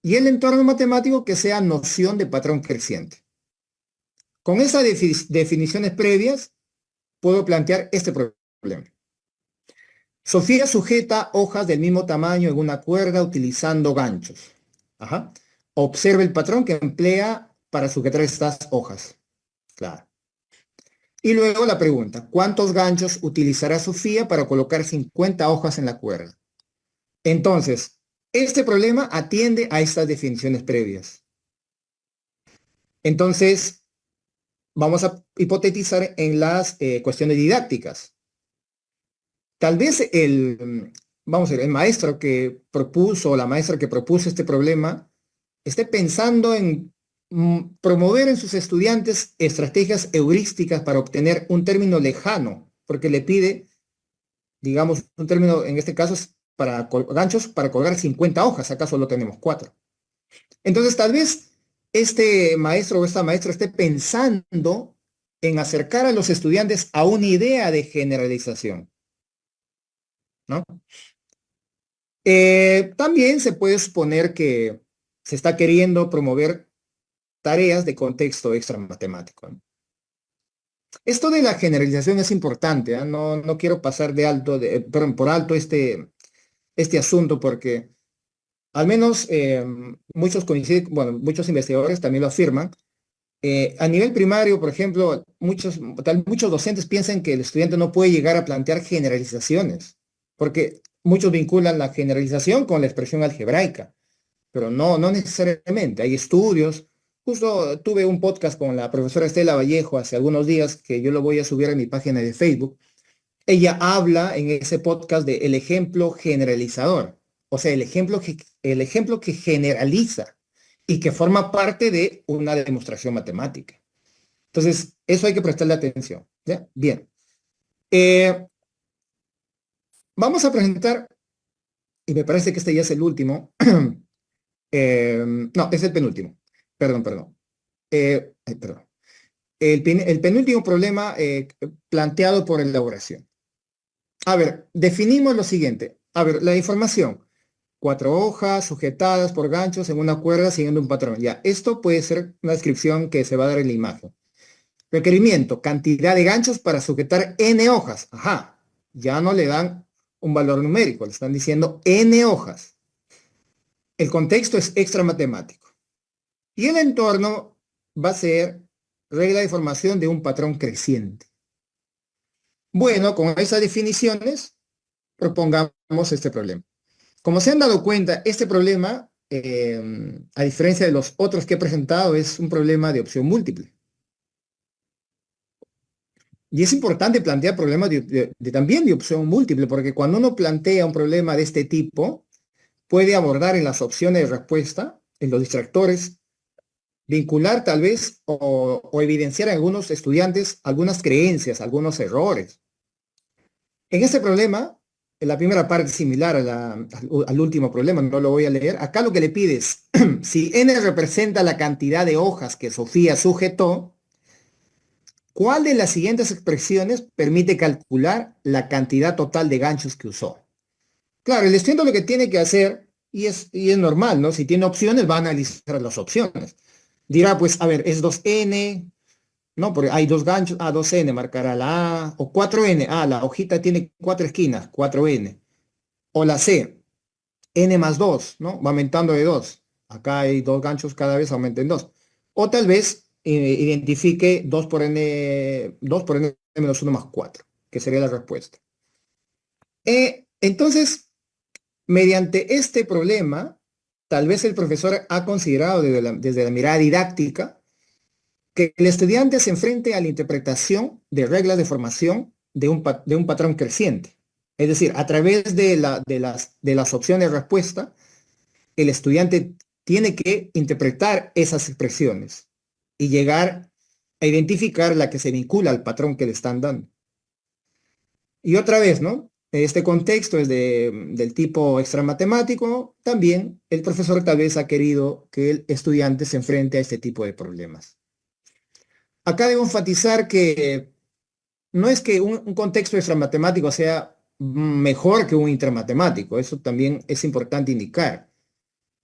Y el entorno matemático que sea noción de patrón creciente. Con esas definiciones previas, puedo plantear este problema. Sofía sujeta hojas del mismo tamaño en una cuerda utilizando ganchos. Ajá. Observa el patrón que emplea para sujetar estas hojas. Claro. Y luego la pregunta, ¿cuántos ganchos utilizará Sofía para colocar 50 hojas en la cuerda? Entonces, este problema atiende a estas definiciones previas. Entonces, vamos a hipotetizar en las cuestiones didácticas. Tal vez vamos a ver, el maestro que propuso o la maestra que propuso este problema esté pensando en promover en sus estudiantes estrategias heurísticas para obtener un término lejano, porque le pide, digamos, un término, en este caso, es para ganchos para colgar 50 hojas, acá solo tenemos 4. Entonces, tal vez este maestro o esta maestra esté pensando en acercar a los estudiantes a una idea de generalización, ¿no? También se puede suponer que se está queriendo promover tareas de contexto extra matemático, ¿no? Esto de la generalización es importante, ¿eh? No quiero pasar de alto, perdón, por alto este asunto porque al menos muchos coinciden, bueno, muchos investigadores también lo afirman. A nivel primario, por ejemplo, muchos docentes piensan que el estudiante no puede llegar a plantear generalizaciones, porque muchos vinculan la generalización con la expresión algebraica, pero no necesariamente. Hay estudios. Justo tuve un podcast con la profesora Estela Vallejo hace algunos días, que yo lo voy a subir a mi página de Facebook. Ella habla en ese podcast de el ejemplo generalizador, o sea, el ejemplo que generaliza y que forma parte de una demostración matemática. Entonces, eso hay que prestarle atención, ¿ya? Bien. Eh, Vamos a presentar, y me parece que este ya es el último. No, es el penúltimo. Perdón. Perdón. El penúltimo problema planteado por elaboración. A ver, definimos lo siguiente. A ver, la información. 4 hojas sujetadas por ganchos en una cuerda siguiendo un patrón. Ya, esto puede ser una descripción que se va a dar en la imagen. Requerimiento, cantidad de ganchos para sujetar n hojas. Ajá, ya no le dan un valor numérico, le están diciendo n hojas. El contexto es extra matemático. Y el entorno va a ser regla de formación de un patrón creciente. Bueno, con esas definiciones, propongamos este problema. Como se han dado cuenta, este problema, a diferencia de los otros que he presentado, es un problema de opción múltiple. Y es importante plantear problemas también de opción múltiple, porque cuando uno plantea un problema de este tipo, puede abordar en las opciones de respuesta, en los distractores, vincular tal vez o evidenciar en algunos estudiantes algunas creencias, algunos errores. En este problema, en la primera parte similar al último problema, no lo voy a leer. Acá lo que le pides, si n representa la cantidad de hojas que Sofía sujetó, ¿cuál de las siguientes expresiones permite calcular la cantidad total de ganchos que usó? Claro, el estudiante lo que tiene que hacer, y es normal, ¿no? Si tiene opciones, va a analizar las opciones. Dirá, pues, a ver, es 2n, ¿no? Porque hay 2 ganchos, 2n marcará la A, o 4n, la hojita tiene 4 esquinas, 4n. O la C, n más 2, ¿no? Va aumentando de 2. Acá hay 2 ganchos, cada vez aumenta en 2. O tal vez identifique 2 por n menos 1 más 4, que sería la respuesta. Entonces, mediante este problema, tal vez el profesor ha considerado desde la mirada didáctica que el estudiante se enfrente a la interpretación de reglas de formación de un patrón creciente. Es decir, a través de las opciones de respuesta, el estudiante tiene que interpretar esas expresiones y llegar a identificar la que se vincula al patrón que le están dando. Y otra vez, ¿no? Este contexto es del tipo extramatemático. También el profesor tal vez ha querido que el estudiante se enfrente a este tipo de problemas. Acá debo enfatizar que no es que un contexto extramatemático sea mejor que un intermatemático. Eso también es importante indicar.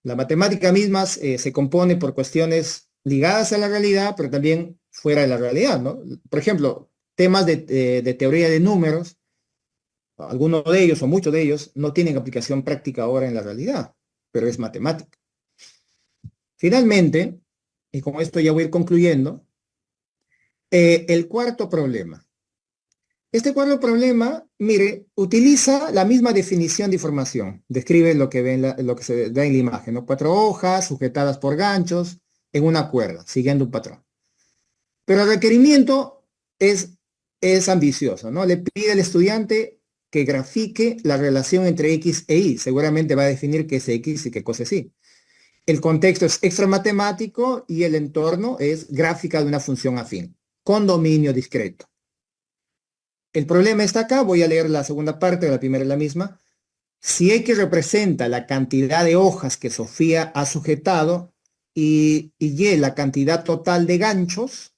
La matemática misma se compone por cuestiones ligadas a la realidad, pero también fuera de la realidad, ¿no? Por ejemplo, temas de teoría de números, algunos de ellos o muchos de ellos no tienen aplicación práctica ahora en la realidad, pero es matemática. Finalmente, y con esto ya voy a ir concluyendo, el cuarto problema. Este cuarto problema, mire, utiliza la misma definición de información. Describe lo que se da en la imagen, ¿no? 4 hojas sujetadas por ganchos en una cuerda, siguiendo un patrón. Pero el requerimiento es ambicioso, ¿no? Le pide al estudiante que grafique la relación entre X e Y. Seguramente va a definir qué es X y qué cosa es Y. El contexto es extramatemático y el entorno es gráfica de una función afín, con dominio discreto. El problema está acá, voy a leer la segunda parte, la primera es la misma. Si X representa la cantidad de hojas que Sofía ha sujetado y Y la cantidad total de ganchos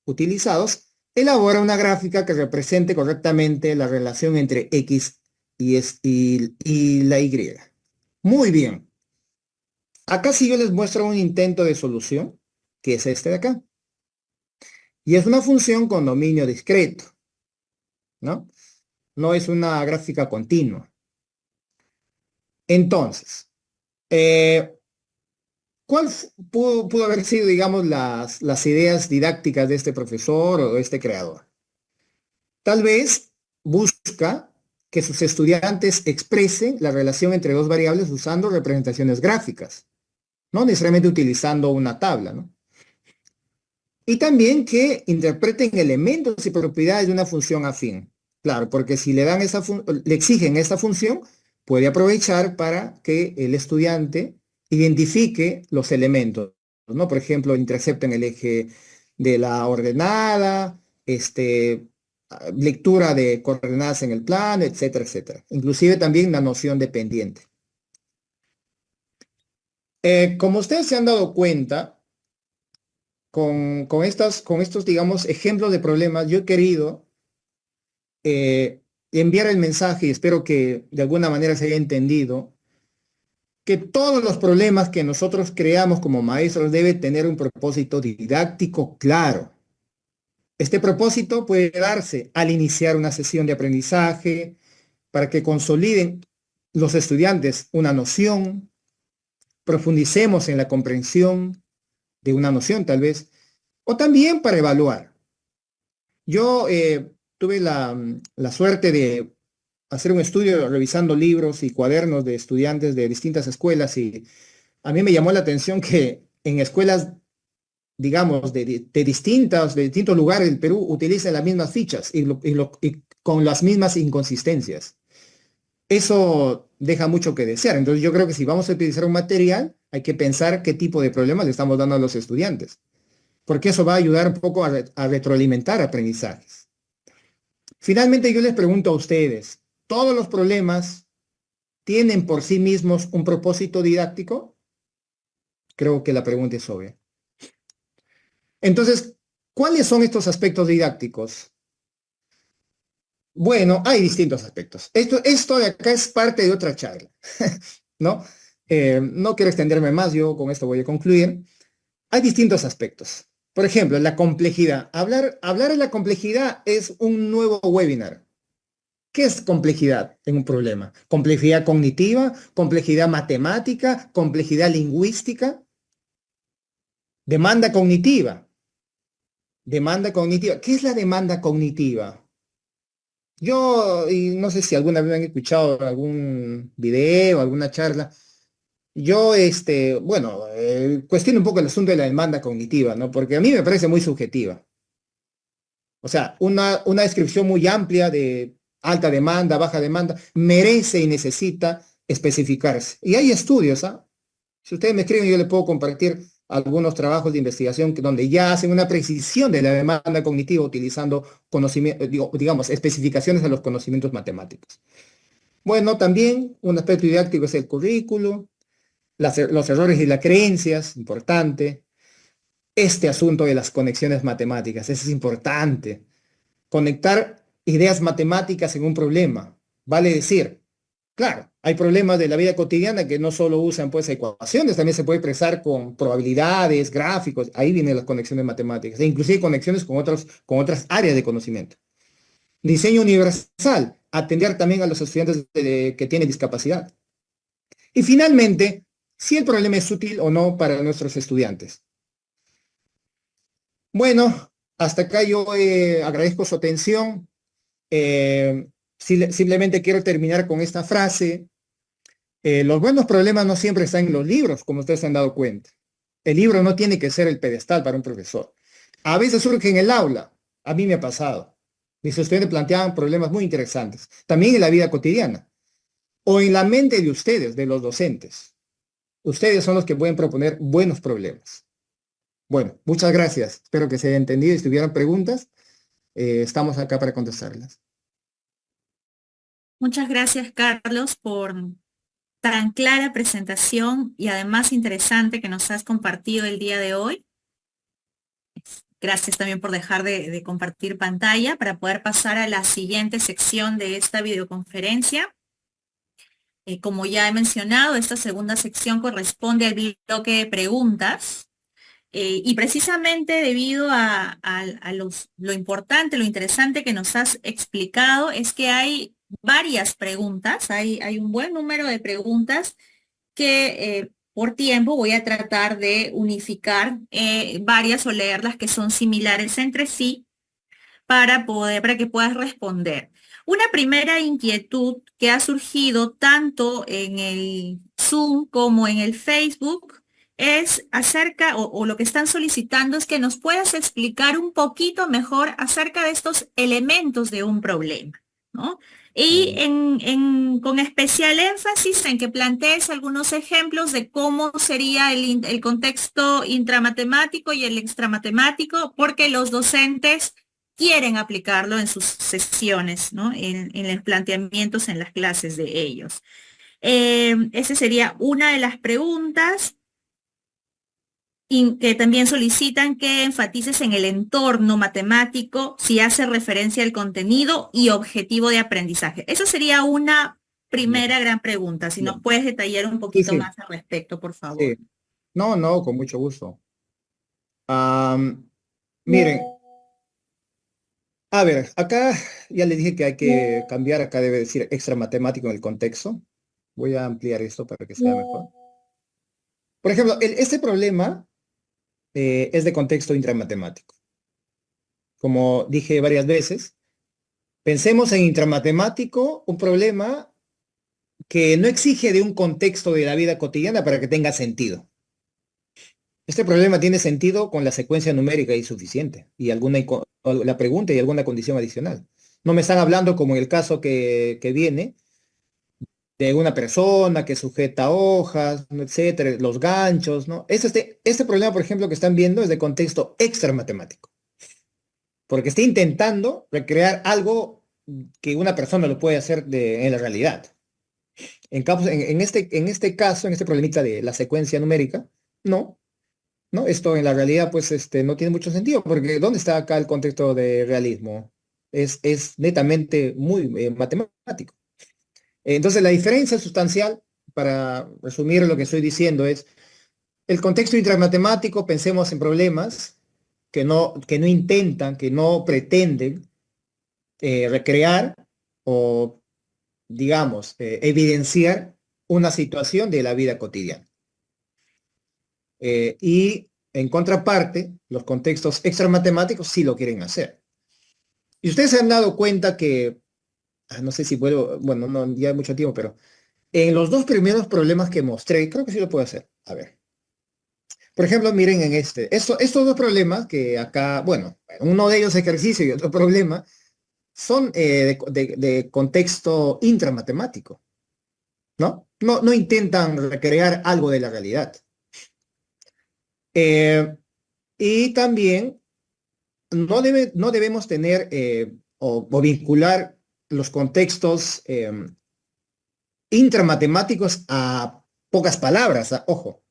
utilizados, elabora una gráfica que represente correctamente la relación entre X y la Y. Muy bien. Acá sí yo les muestro un intento de solución, que es este de acá. Y es una función con dominio discreto, ¿no? No es una gráfica continua. Entonces, ¿cuál pudo haber sido, digamos, las ideas didácticas de este profesor o de este creador? Tal vez busca que sus estudiantes expresen la relación entre dos variables usando representaciones gráficas, no necesariamente utilizando una tabla, ¿no? Y también que interpreten elementos y propiedades de una función afín. Claro, porque si le dan le exigen esta función, puede aprovechar para que el estudiante identifique los elementos, ¿no? Por ejemplo, intercepten el eje de la ordenada, lectura de coordenadas en el plano, etcétera, etcétera. Inclusive también la noción de pendiente. Como ustedes se han dado cuenta, con estos, digamos, ejemplos de problemas, yo he querido enviar el mensaje, y espero que de alguna manera se haya entendido, que todos los problemas que nosotros creamos como maestros deben tener un propósito didáctico claro. Este propósito puede darse al iniciar una sesión de aprendizaje, para que consoliden los estudiantes una noción, profundicemos en la comprensión de una noción tal vez, o también para evaluar. Yo tuve la suerte de hacer un estudio revisando libros y cuadernos de estudiantes de distintas escuelas y a mí me llamó la atención que en escuelas, digamos, de distintos lugares del Perú utilizan las mismas fichas y con las mismas inconsistencias. Eso deja mucho que desear. Entonces yo creo que si vamos a utilizar un material, hay que pensar qué tipo de problemas le estamos dando a los estudiantes, porque eso va a ayudar un poco a retroalimentar aprendizajes. Finalmente yo les pregunto a ustedes, ¿todos los problemas tienen por sí mismos un propósito didáctico? Creo que la pregunta es obvia. Entonces, ¿cuáles son estos aspectos didácticos? Bueno, hay distintos aspectos. Esto de acá es parte de otra charla, ¿no? No quiero extenderme más, yo con esto voy a concluir. Hay distintos aspectos. Por ejemplo, la complejidad. Hablar de la complejidad es un nuevo webinar. ¿Qué es complejidad en un problema? Complejidad cognitiva, complejidad matemática, complejidad lingüística. Demanda cognitiva. Demanda cognitiva. ¿Qué es la demanda cognitiva? Yo, y no sé si alguna vez han escuchado algún video, alguna charla, yo, bueno, cuestiono un poco el asunto de la demanda cognitiva, ¿no? Porque a mí me parece muy subjetiva. O sea, una descripción muy amplia de alta demanda, baja demanda, merece y necesita especificarse. Y hay estudios, ¿ah? Si ustedes me escriben, yo les puedo compartir algunos trabajos de investigación donde ya hacen una precisión de la demanda cognitiva utilizando conocimiento, digamos, especificaciones de los conocimientos matemáticos. Bueno, también un aspecto didáctico es el currículo, los errores y las creencias, importante. Este asunto de las conexiones matemáticas, eso es importante. Conectar ideas matemáticas en un problema. Vale decir, claro, hay problemas de la vida cotidiana que no solo usan pues ecuaciones, también se puede expresar con probabilidades, gráficos, ahí vienen las conexiones matemáticas, e inclusive conexiones con otras áreas de conocimiento. Diseño universal, atender también a los estudiantes que tienen discapacidad. Y finalmente, si el problema es útil o no para nuestros estudiantes. Bueno, hasta acá yo agradezco su atención. Simplemente quiero terminar con esta frase. Los buenos problemas no siempre están en los libros, como ustedes se han dado cuenta. El libro no tiene que ser el pedestal para un profesor. A veces surge en el aula. A mí me ha pasado. Mis estudiantes planteaban problemas muy interesantes, también en la vida cotidiana, o en la mente de ustedes, de los docentes. Ustedes son los que pueden proponer buenos problemas. Bueno, muchas gracias. Espero que se haya entendido y si tuvieran preguntas, estamos acá para contestarlas. Muchas gracias, Carlos, por tan clara presentación y además interesante que nos has compartido el día de hoy. Gracias también por dejar de compartir pantalla para poder pasar a la siguiente sección de esta videoconferencia. Como ya he mencionado, esta segunda sección corresponde al bloque de preguntas. Y precisamente debido lo importante, lo interesante que nos has explicado, es que hay varias preguntas, hay un buen número de preguntas que por tiempo voy a tratar de unificar varias o leerlas que son similares entre sí para que puedas responder. Una primera inquietud que ha surgido tanto en el Zoom como en el Facebook es acerca, o lo que están solicitando es que nos puedas explicar un poquito mejor acerca de estos elementos de un problema, ¿no? Y con especial énfasis en que plantees algunos ejemplos de cómo sería el contexto intramatemático y el extramatemático, porque los docentes quieren aplicarlo en sus sesiones, ¿no? En los planteamientos en las clases de ellos. Esa sería una de las preguntas. Y que también solicitan que enfatices en el entorno matemático si hace referencia al contenido y objetivo de aprendizaje. Esa sería una primera gran pregunta. Si nos Bien. puedes detallar un Sí, poquito sí, más al respecto, por favor. sí. No, no, con mucho gusto. Miren, a ver, acá ya les dije que hay que cambiar, acá debe decir extra matemático en el contexto. Voy a ampliar esto para que sea mejor. Por ejemplo, este problema es de contexto intramatemático. Como dije varias veces, pensemos en intramatemático, un problema que no exige de un contexto de la vida cotidiana para que tenga sentido. Este problema tiene sentido con la secuencia numérica insuficiente y la pregunta y alguna condición adicional. No me están hablando como en el caso que viene de una persona que sujeta hojas, etcétera, los ganchos, ¿no? Este problema, por ejemplo, que están viendo es de contexto extra matemático, porque está intentando recrear algo que una persona lo puede hacer en la realidad. En este caso, en este problemita de la secuencia numérica, no, ¿no? Esto en la realidad, pues, no tiene mucho sentido, porque ¿dónde está acá el contexto de realismo? Es netamente muy matemático. Entonces, la diferencia sustancial, para resumir lo que estoy diciendo, es el contexto intramatemático, pensemos en problemas que no intentan, que no pretenden recrear o, digamos, evidenciar una situación de la vida cotidiana. Y en contraparte, los contextos extramatemáticos sí lo quieren hacer. Y ustedes se han dado cuenta que, no sé si puedo, bueno, no, ya hay mucho tiempo, pero en los dos primeros problemas que mostré, creo que sí lo puedo hacer. A ver. Por ejemplo, miren en estos dos problemas que acá, bueno, uno de ellos ejercicio y otro problema, son de contexto intramatemático, ¿no? No intentan recrear algo de la realidad. Y también no debemos tener o vincular los contextos intramatemáticos a pocas palabras. Ojo,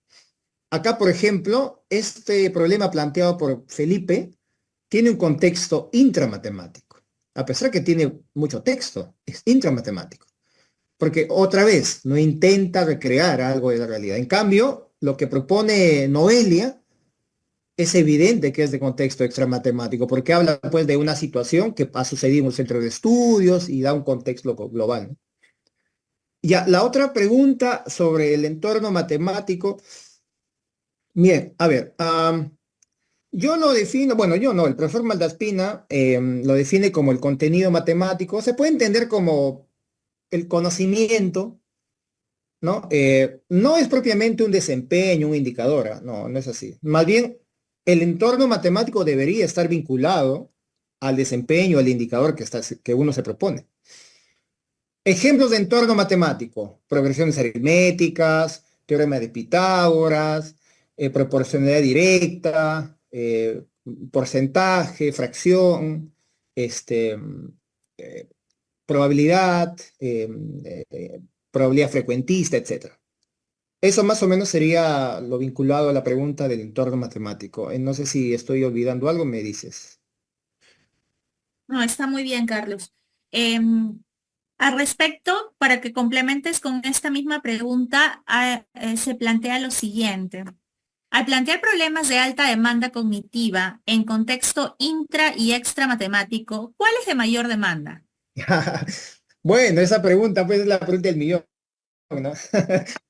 acá, por ejemplo, este problema planteado por Felipe tiene un contexto intramatemático. A pesar que tiene mucho texto, es intramatemático. Porque otra vez, no intenta recrear algo de la realidad. En cambio, lo que propone Noelia es evidente que es de contexto extramatemático, porque habla pues de una situación que ha sucedido en un centro de estudios y da un contexto global, ¿no? Ya, la otra pregunta sobre el entorno matemático. Bien, a ver, yo lo defino, bueno, yo no, el profesor Maldaspina lo define como el contenido matemático, se puede entender como el conocimiento, ¿no? No es propiamente un desempeño, un indicador, no es así. Más bien, el entorno matemático debería estar vinculado al desempeño, al indicador que uno se propone. Ejemplos de entorno matemático: progresiones aritméticas, teorema de Pitágoras, proporcionalidad directa, porcentaje, fracción, este, eh, probabilidad, probabilidad frecuentista, etcétera. Eso más o menos sería lo vinculado a la pregunta del entorno matemático. No sé si estoy olvidando algo, me dices. No, está muy bien, Carlos. Em, Al respecto, para que complementes con esta misma pregunta, se plantea lo siguiente. Al plantear problemas de alta demanda cognitiva en contexto intra y extra matemático, ¿cuál es de mayor demanda? Bueno, esa pregunta pues es la pregunta del millón, ¿no?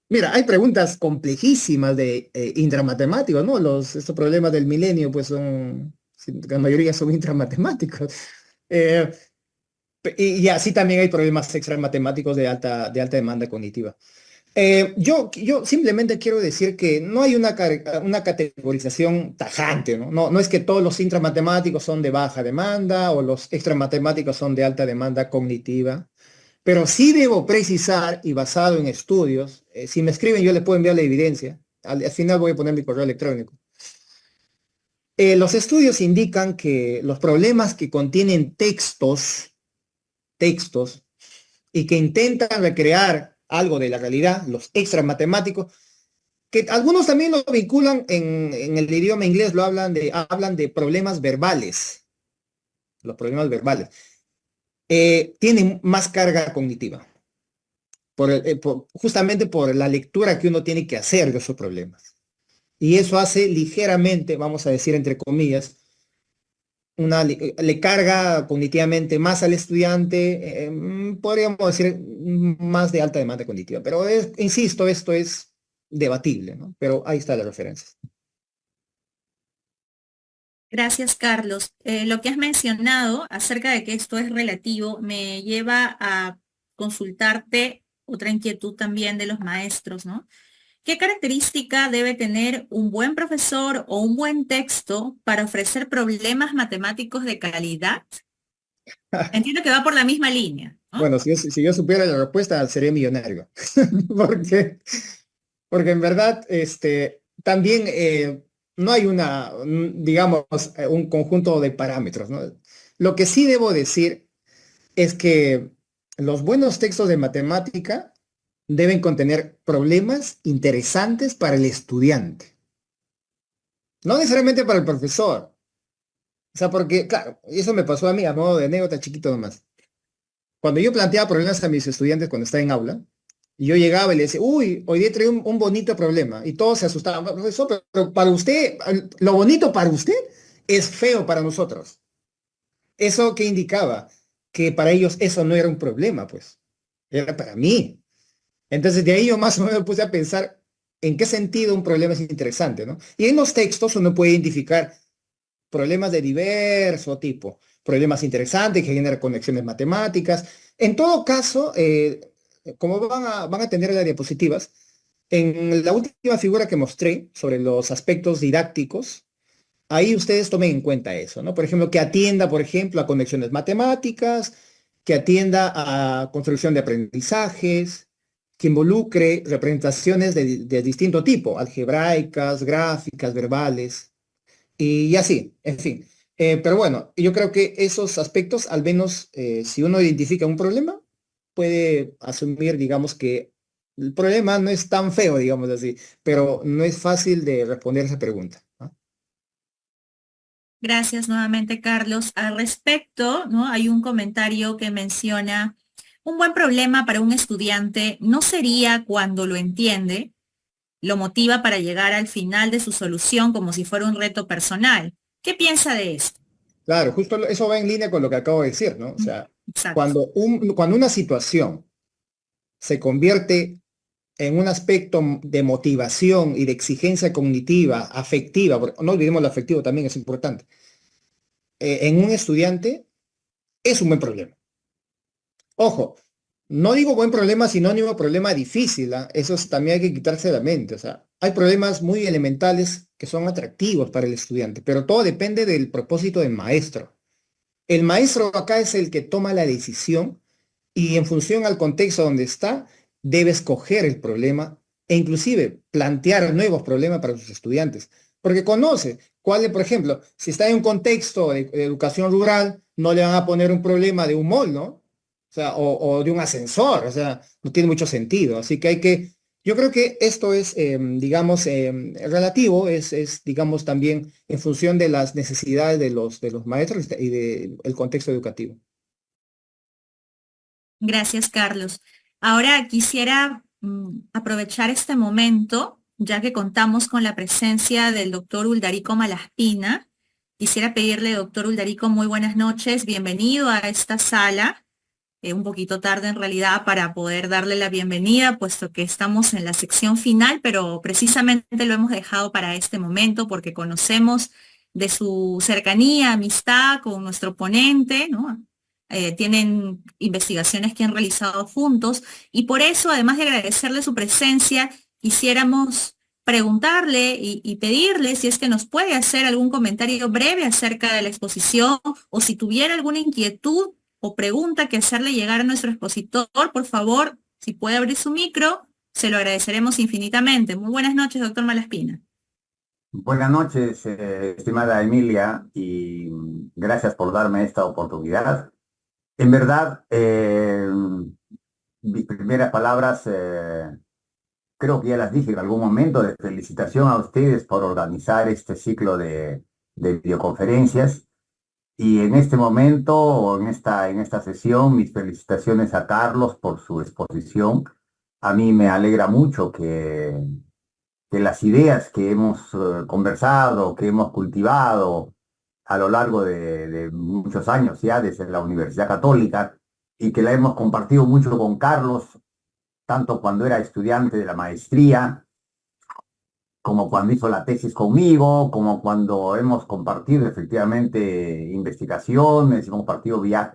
Mira, hay preguntas complejísimas de intramatemáticos, ¿no? Estos problemas del milenio pues la mayoría son intramatemáticos. Eh, y así también hay problemas extramatemáticos de alta demanda cognitiva. Yo simplemente quiero decir que no hay una categorización tajante, ¿no? No es que todos los intramatemáticos son de baja demanda o los extramatemáticos son de alta demanda cognitiva, pero sí debo precisar, y basado en estudios, si me escriben yo les puedo enviar la evidencia, al final voy a poner mi correo electrónico. Los estudios indican que los problemas que contienen textos, y que intentan recrear algo de la realidad, los extra matemáticos, que algunos también lo vinculan en el idioma inglés, hablan de problemas verbales, los problemas verbales, tienen más carga cognitiva, justamente por la lectura que uno tiene que hacer de esos problemas. Y eso hace ligeramente, vamos a decir entre comillas, le carga cognitivamente más al estudiante, podríamos decir más de alta demanda cognitiva, pero insisto, esto es debatible, ¿no? Pero ahí está la referencia. Gracias, Carlos. Lo que has mencionado acerca de que esto es relativo me lleva a consultarte otra inquietud también de los maestros, ¿no? ¿Qué característica debe tener un buen profesor o un buen texto para ofrecer problemas matemáticos de calidad? Entiendo que va por la misma línea, ¿no? Bueno, si yo supiera la respuesta, sería millonario, porque, porque en verdad, también no hay digamos, un conjunto de parámetros, ¿no? Lo que sí debo decir es que los buenos textos de matemática deben contener problemas interesantes para el estudiante, no necesariamente para el profesor. O sea, porque, claro, eso me pasó a mí a modo de anécdota chiquito nomás. Cuando yo planteaba problemas a mis estudiantes cuando estaba en aula, y yo llegaba y le decía, uy, hoy día traí un bonito problema, y todos se asustaban: profesor, pero para usted, lo bonito para usted es feo para nosotros. ¿Eso qué indicaba? Que para ellos eso no era un problema, pues, era para mí. Entonces de ahí yo más o menos puse a pensar en qué sentido un problema es interesante, ¿no? Y en los textos uno puede identificar problemas de diverso tipo, problemas interesantes que generan conexiones matemáticas. En todo caso, como van a tener las diapositivas, en la última figura que mostré sobre los aspectos didácticos, ahí ustedes tomen en cuenta eso, ¿no? Por ejemplo, que atienda, por ejemplo, a conexiones matemáticas, que atienda a construcción de aprendizajes, que involucre representaciones de distinto tipo: algebraicas, gráficas, verbales, y así, en fin. Pero bueno, yo creo que esos aspectos, al menos si uno identifica un problema, puede asumir, digamos, que el problema no es tan feo, digamos así, pero no es fácil de responder esa pregunta, ¿no? Gracias nuevamente, Carlos. Al respecto, ¿no? Hay un comentario que menciona, un buen problema para un estudiante no sería cuando lo entiende, lo motiva para llegar al final de su solución como si fuera un reto personal. ¿Qué piensa de esto? Claro, justo eso va en línea con lo que acabo de decir, ¿no? O sea, Exacto. cuando una situación se convierte en un aspecto de motivación y de exigencia cognitiva, afectiva, porque no olvidemos lo afectivo, también es importante, en un estudiante, es un buen problema. Ojo, no digo buen problema sinónimo a problema difícil, ¿ah? También hay que quitarse de la mente. O sea, hay problemas muy elementales que son atractivos para el estudiante, pero todo depende del propósito del maestro. El maestro acá es el que toma la decisión y en función al contexto donde está, debe escoger el problema e inclusive plantear nuevos problemas para sus estudiantes. Porque conoce cuál, por ejemplo, si está en un contexto de educación rural, no le van a poner un problema de un mall, ¿no? O sea, o de un ascensor, o sea, no tiene mucho sentido. Así que hay que, yo creo que esto es, digamos, relativo, digamos, también en función de las necesidades de los maestros y del contexto educativo. Gracias, Carlos. Ahora quisiera aprovechar este momento, ya que contamos con la presencia del doctor Uldarico Malaspina. Quisiera pedirle, doctor Uldarico, muy buenas noches, bienvenido a esta sala. Un poquito tarde en realidad para poder darle la bienvenida, puesto que estamos en la sección final, pero precisamente lo hemos dejado para este momento porque conocemos de su cercanía, amistad con nuestro ponente, ¿no? Tienen investigaciones que han realizado juntos y por eso, además de agradecerle su presencia, quisiéramos preguntarle y pedirle si es que nos puede hacer algún comentario breve acerca de la exposición o si tuviera alguna inquietud o pregunta que hacerle llegar a nuestro expositor, por favor, si puede abrir su micro, se lo agradeceremos infinitamente. Muy buenas noches, doctor Malaspina. Buenas noches, estimada Emilia, y gracias por darme esta oportunidad. En verdad, mis primeras palabras creo que ya las dije en algún momento, de felicitación a ustedes por organizar este ciclo de videoconferencias. Y en este momento, o en esta sesión, mis felicitaciones a Carlos por su exposición. A mí me alegra mucho que las ideas que hemos conversado, que hemos cultivado a lo largo de muchos años ya desde la Universidad Católica y que la hemos compartido mucho con Carlos, tanto cuando era estudiante de la maestría, como cuando hizo la tesis conmigo, como cuando hemos compartido efectivamente investigaciones, hemos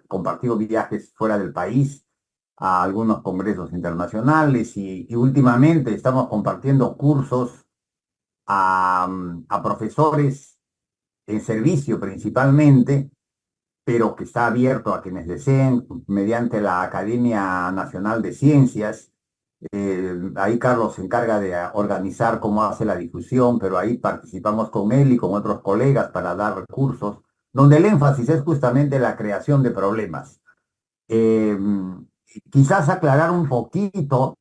compartido viajes fuera del país a algunos congresos internacionales y últimamente estamos compartiendo cursos a profesores en servicio principalmente, pero que está abierto a quienes deseen mediante la Academia Nacional de Ciencias. Ahí Carlos se encarga de organizar cómo hace la difusión, pero ahí participamos con él y con otros colegas para dar recursos, donde el énfasis es justamente la creación de problemas. Eh, Quizás aclarar un poquito.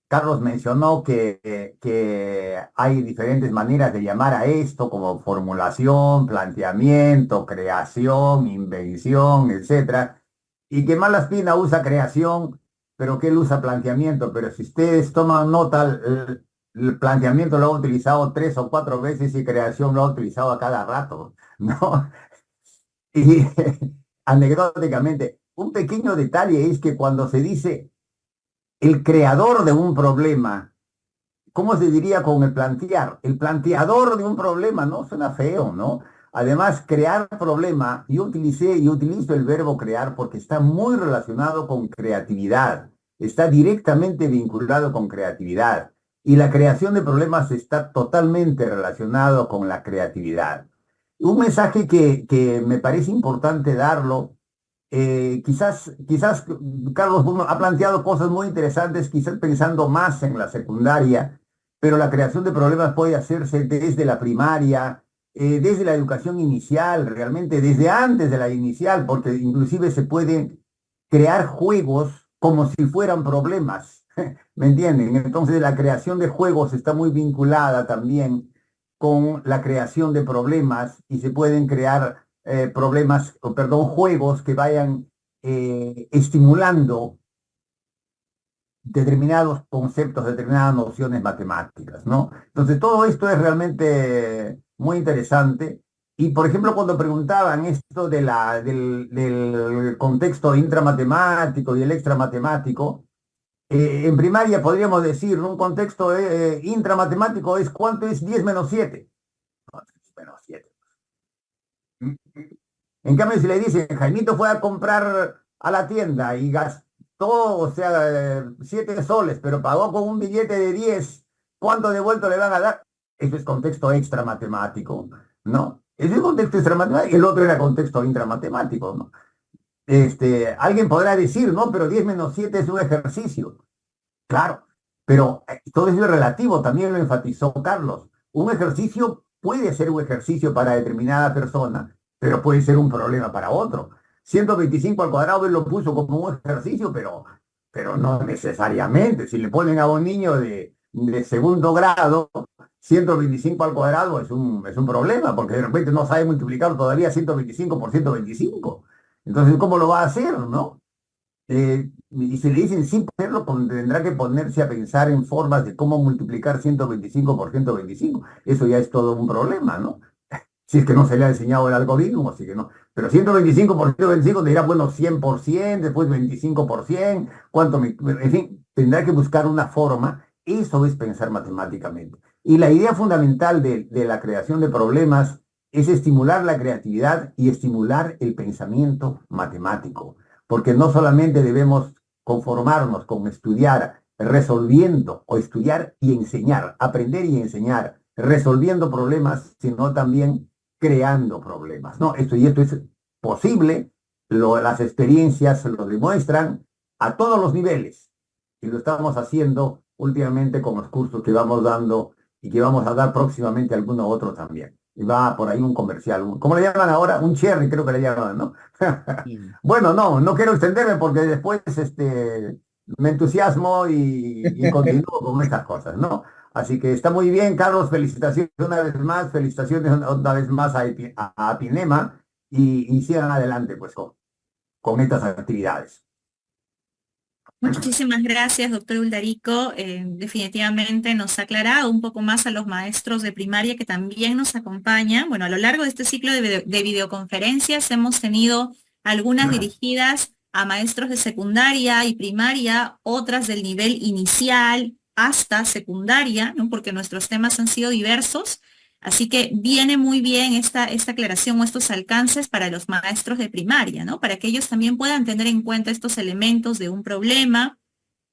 Carlos mencionó que hay diferentes maneras de llamar a esto, como formulación, planteamiento, creación, invención, etcétera, y que Malaspina usa creación, pero que él usa planteamiento. Pero si ustedes toman nota, el planteamiento lo ha utilizado 3 o 4 veces y creación lo ha utilizado a cada rato, ¿no? Y anecdóticamente, un pequeño detalle es que cuando se dice el creador de un problema, ¿cómo se diría con el plantear? El planteador de un problema, ¿no? Suena feo, ¿no? Además, crear problema, yo utilicé y utilizo el verbo crear porque está muy relacionado con creatividad, está directamente vinculado con creatividad. Y la creación de problemas está totalmente relacionado con la creatividad. Un mensaje que me parece importante darlo. Quizás Carlos Bruno ha planteado cosas muy interesantes, quizás pensando más en la secundaria, pero la creación de problemas puede hacerse desde la primaria, desde la educación inicial, realmente desde antes de la inicial, porque inclusive se pueden crear juegos como si fueran problemas, ¿me entienden? Entonces la creación de juegos está muy vinculada también con la creación de problemas y se pueden crear juegos que vayan estimulando determinados conceptos, determinadas nociones matemáticas, ¿no? Entonces, todo esto es realmente muy interesante. Y, por ejemplo, cuando preguntaban esto del contexto intramatemático y el extramatemático, en primaria podríamos decir, un contexto intramatemático es ¿cuánto es 10 menos 7? No, 10 menos 7. En cambio, si le dicen, Jaimito fue a comprar a la tienda y gastó, o sea, 7 soles, pero pagó con un billete de 10, ¿cuánto de vuelto le van a dar? Eso es contexto extra matemático, ¿no? Ese contexto extramatemático, el otro era contexto intramatemático, ¿no? Alguien podrá decir, no, pero 10 menos 7 es un ejercicio. Claro, pero todo eso es relativo, también lo enfatizó Carlos. Un ejercicio puede ser un ejercicio para determinada persona, pero puede ser un problema para otro. 125 al cuadrado él lo puso como un ejercicio, pero no necesariamente. Si le ponen a un niño de segundo grado, 125 al cuadrado es un problema, porque de repente no sabe multiplicar todavía 125 por 125. Entonces, ¿cómo lo va a hacer, no? Y si le dicen sin hacerlo, tendrá que ponerse a pensar en formas de cómo multiplicar 125 por 125. Eso ya es todo un problema, ¿no? Si es que no se le ha enseñado el algoritmo, así que no. Pero 125 por 125 te dirá, bueno, 100%, después 25%, en fin, tendrá que buscar una forma. Eso es pensar matemáticamente. Y la idea fundamental de la creación de problemas es estimular la creatividad y estimular el pensamiento matemático. Porque no solamente debemos conformarnos con estudiar resolviendo o estudiar y enseñar, aprender y enseñar, resolviendo problemas, sino también creando problemas, ¿no? Esto es posible, las experiencias lo demuestran a todos los niveles y lo estamos haciendo últimamente con los cursos que vamos dando y que vamos a dar próximamente alguno otro también. Y va por ahí un comercial, ¿cómo le llaman ahora? Un cherry creo que le llaman, ¿no? Bueno, no quiero extenderme porque después me entusiasmo y continúo con estas cosas, ¿no? Así que está muy bien, Carlos, felicitaciones una vez más, felicitaciones una vez más a Apinema y sigan adelante pues con estas actividades. Muchísimas gracias, doctor Uldarico. Definitivamente nos ha aclarado un poco más a los maestros de primaria que también nos acompañan. Bueno, a lo largo de este ciclo de videoconferencias hemos tenido algunas dirigidas a maestros de secundaria y primaria, otras del nivel inicial hasta secundaria, ¿no? Porque nuestros temas han sido diversos. Así que viene muy bien esta aclaración o estos alcances para los maestros de primaria, ¿no? Para que ellos también puedan tener en cuenta estos elementos de un problema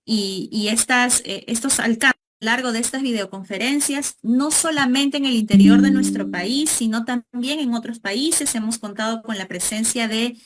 y estos alcances a lo largo de estas videoconferencias, no solamente en el interior de nuestro país, sino también en otros países. Hemos contado con la presencia de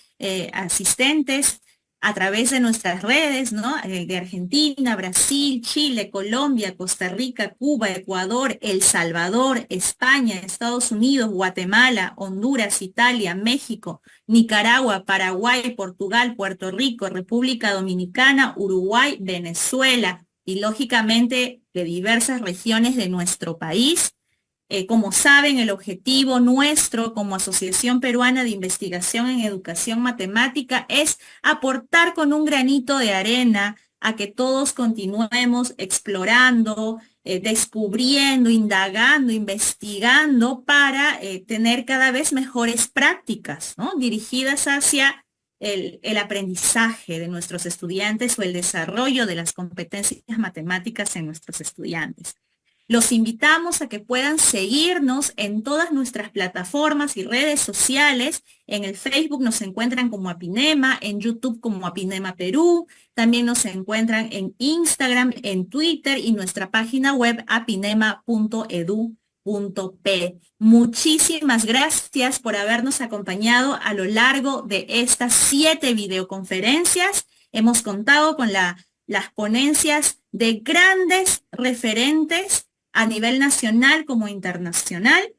asistentes a través de nuestras redes, ¿no? De Argentina, Brasil, Chile, Colombia, Costa Rica, Cuba, Ecuador, El Salvador, España, Estados Unidos, Guatemala, Honduras, Italia, México, Nicaragua, Paraguay, Portugal, Puerto Rico, República Dominicana, Uruguay, Venezuela y lógicamente de diversas regiones de nuestro país. Como saben, el objetivo nuestro como Asociación Peruana de Investigación en Educación Matemática es aportar con un granito de arena a que todos continuemos explorando, descubriendo, indagando, investigando para tener cada vez mejores prácticas, ¿no? Dirigidas hacia el aprendizaje de nuestros estudiantes o el desarrollo de las competencias matemáticas en nuestros estudiantes. Los invitamos a que puedan seguirnos en todas nuestras plataformas y redes sociales. En el Facebook nos encuentran como Apinema, en YouTube como Apinema Perú. También nos encuentran en Instagram, en Twitter y nuestra página web apinema.edu.p. Muchísimas gracias por habernos acompañado a lo largo de estas 7 videoconferencias. Hemos contado con las ponencias de grandes referentes a nivel nacional como internacional,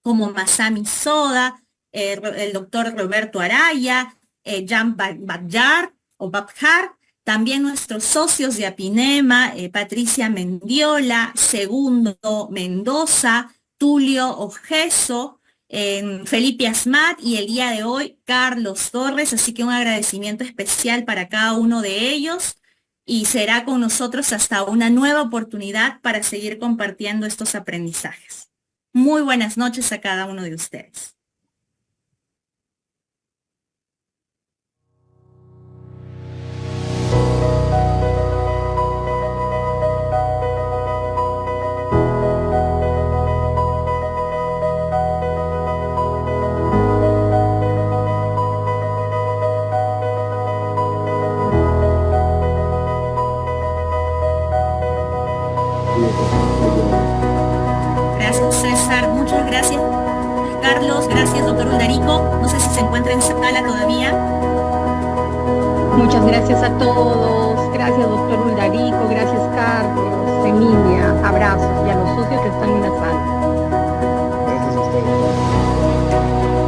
como Masami Soda, el doctor Roberto Araya, Jan Babjar, también nuestros socios de Apinema, Patricia Mendiola, Segundo Mendoza, Tulio Ogeso, Felipe Asmat y el día de hoy Carlos Torres, así que un agradecimiento especial para cada uno de ellos. Y será con nosotros hasta una nueva oportunidad para seguir compartiendo estos aprendizajes. Muy buenas noches a cada uno de ustedes. Gracias, César. Muchas gracias, Carlos. Gracias. gracias, doctor Uldarico. No sé si se encuentra en sala todavía. Muchas gracias a todos. Gracias, doctor Uldarico. Gracias, Carlos, Emilia. Abrazos. Y a los socios que están en la sala. Gracias a ustedes.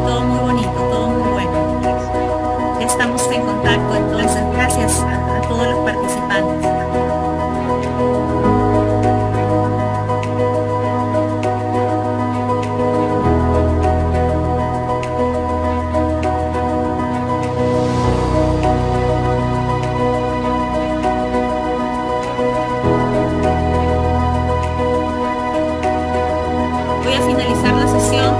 Todo muy bonito, todo muy bueno. Ya estamos en contacto, entonces gracias a todos los participantes. Voy a finalizar la sesión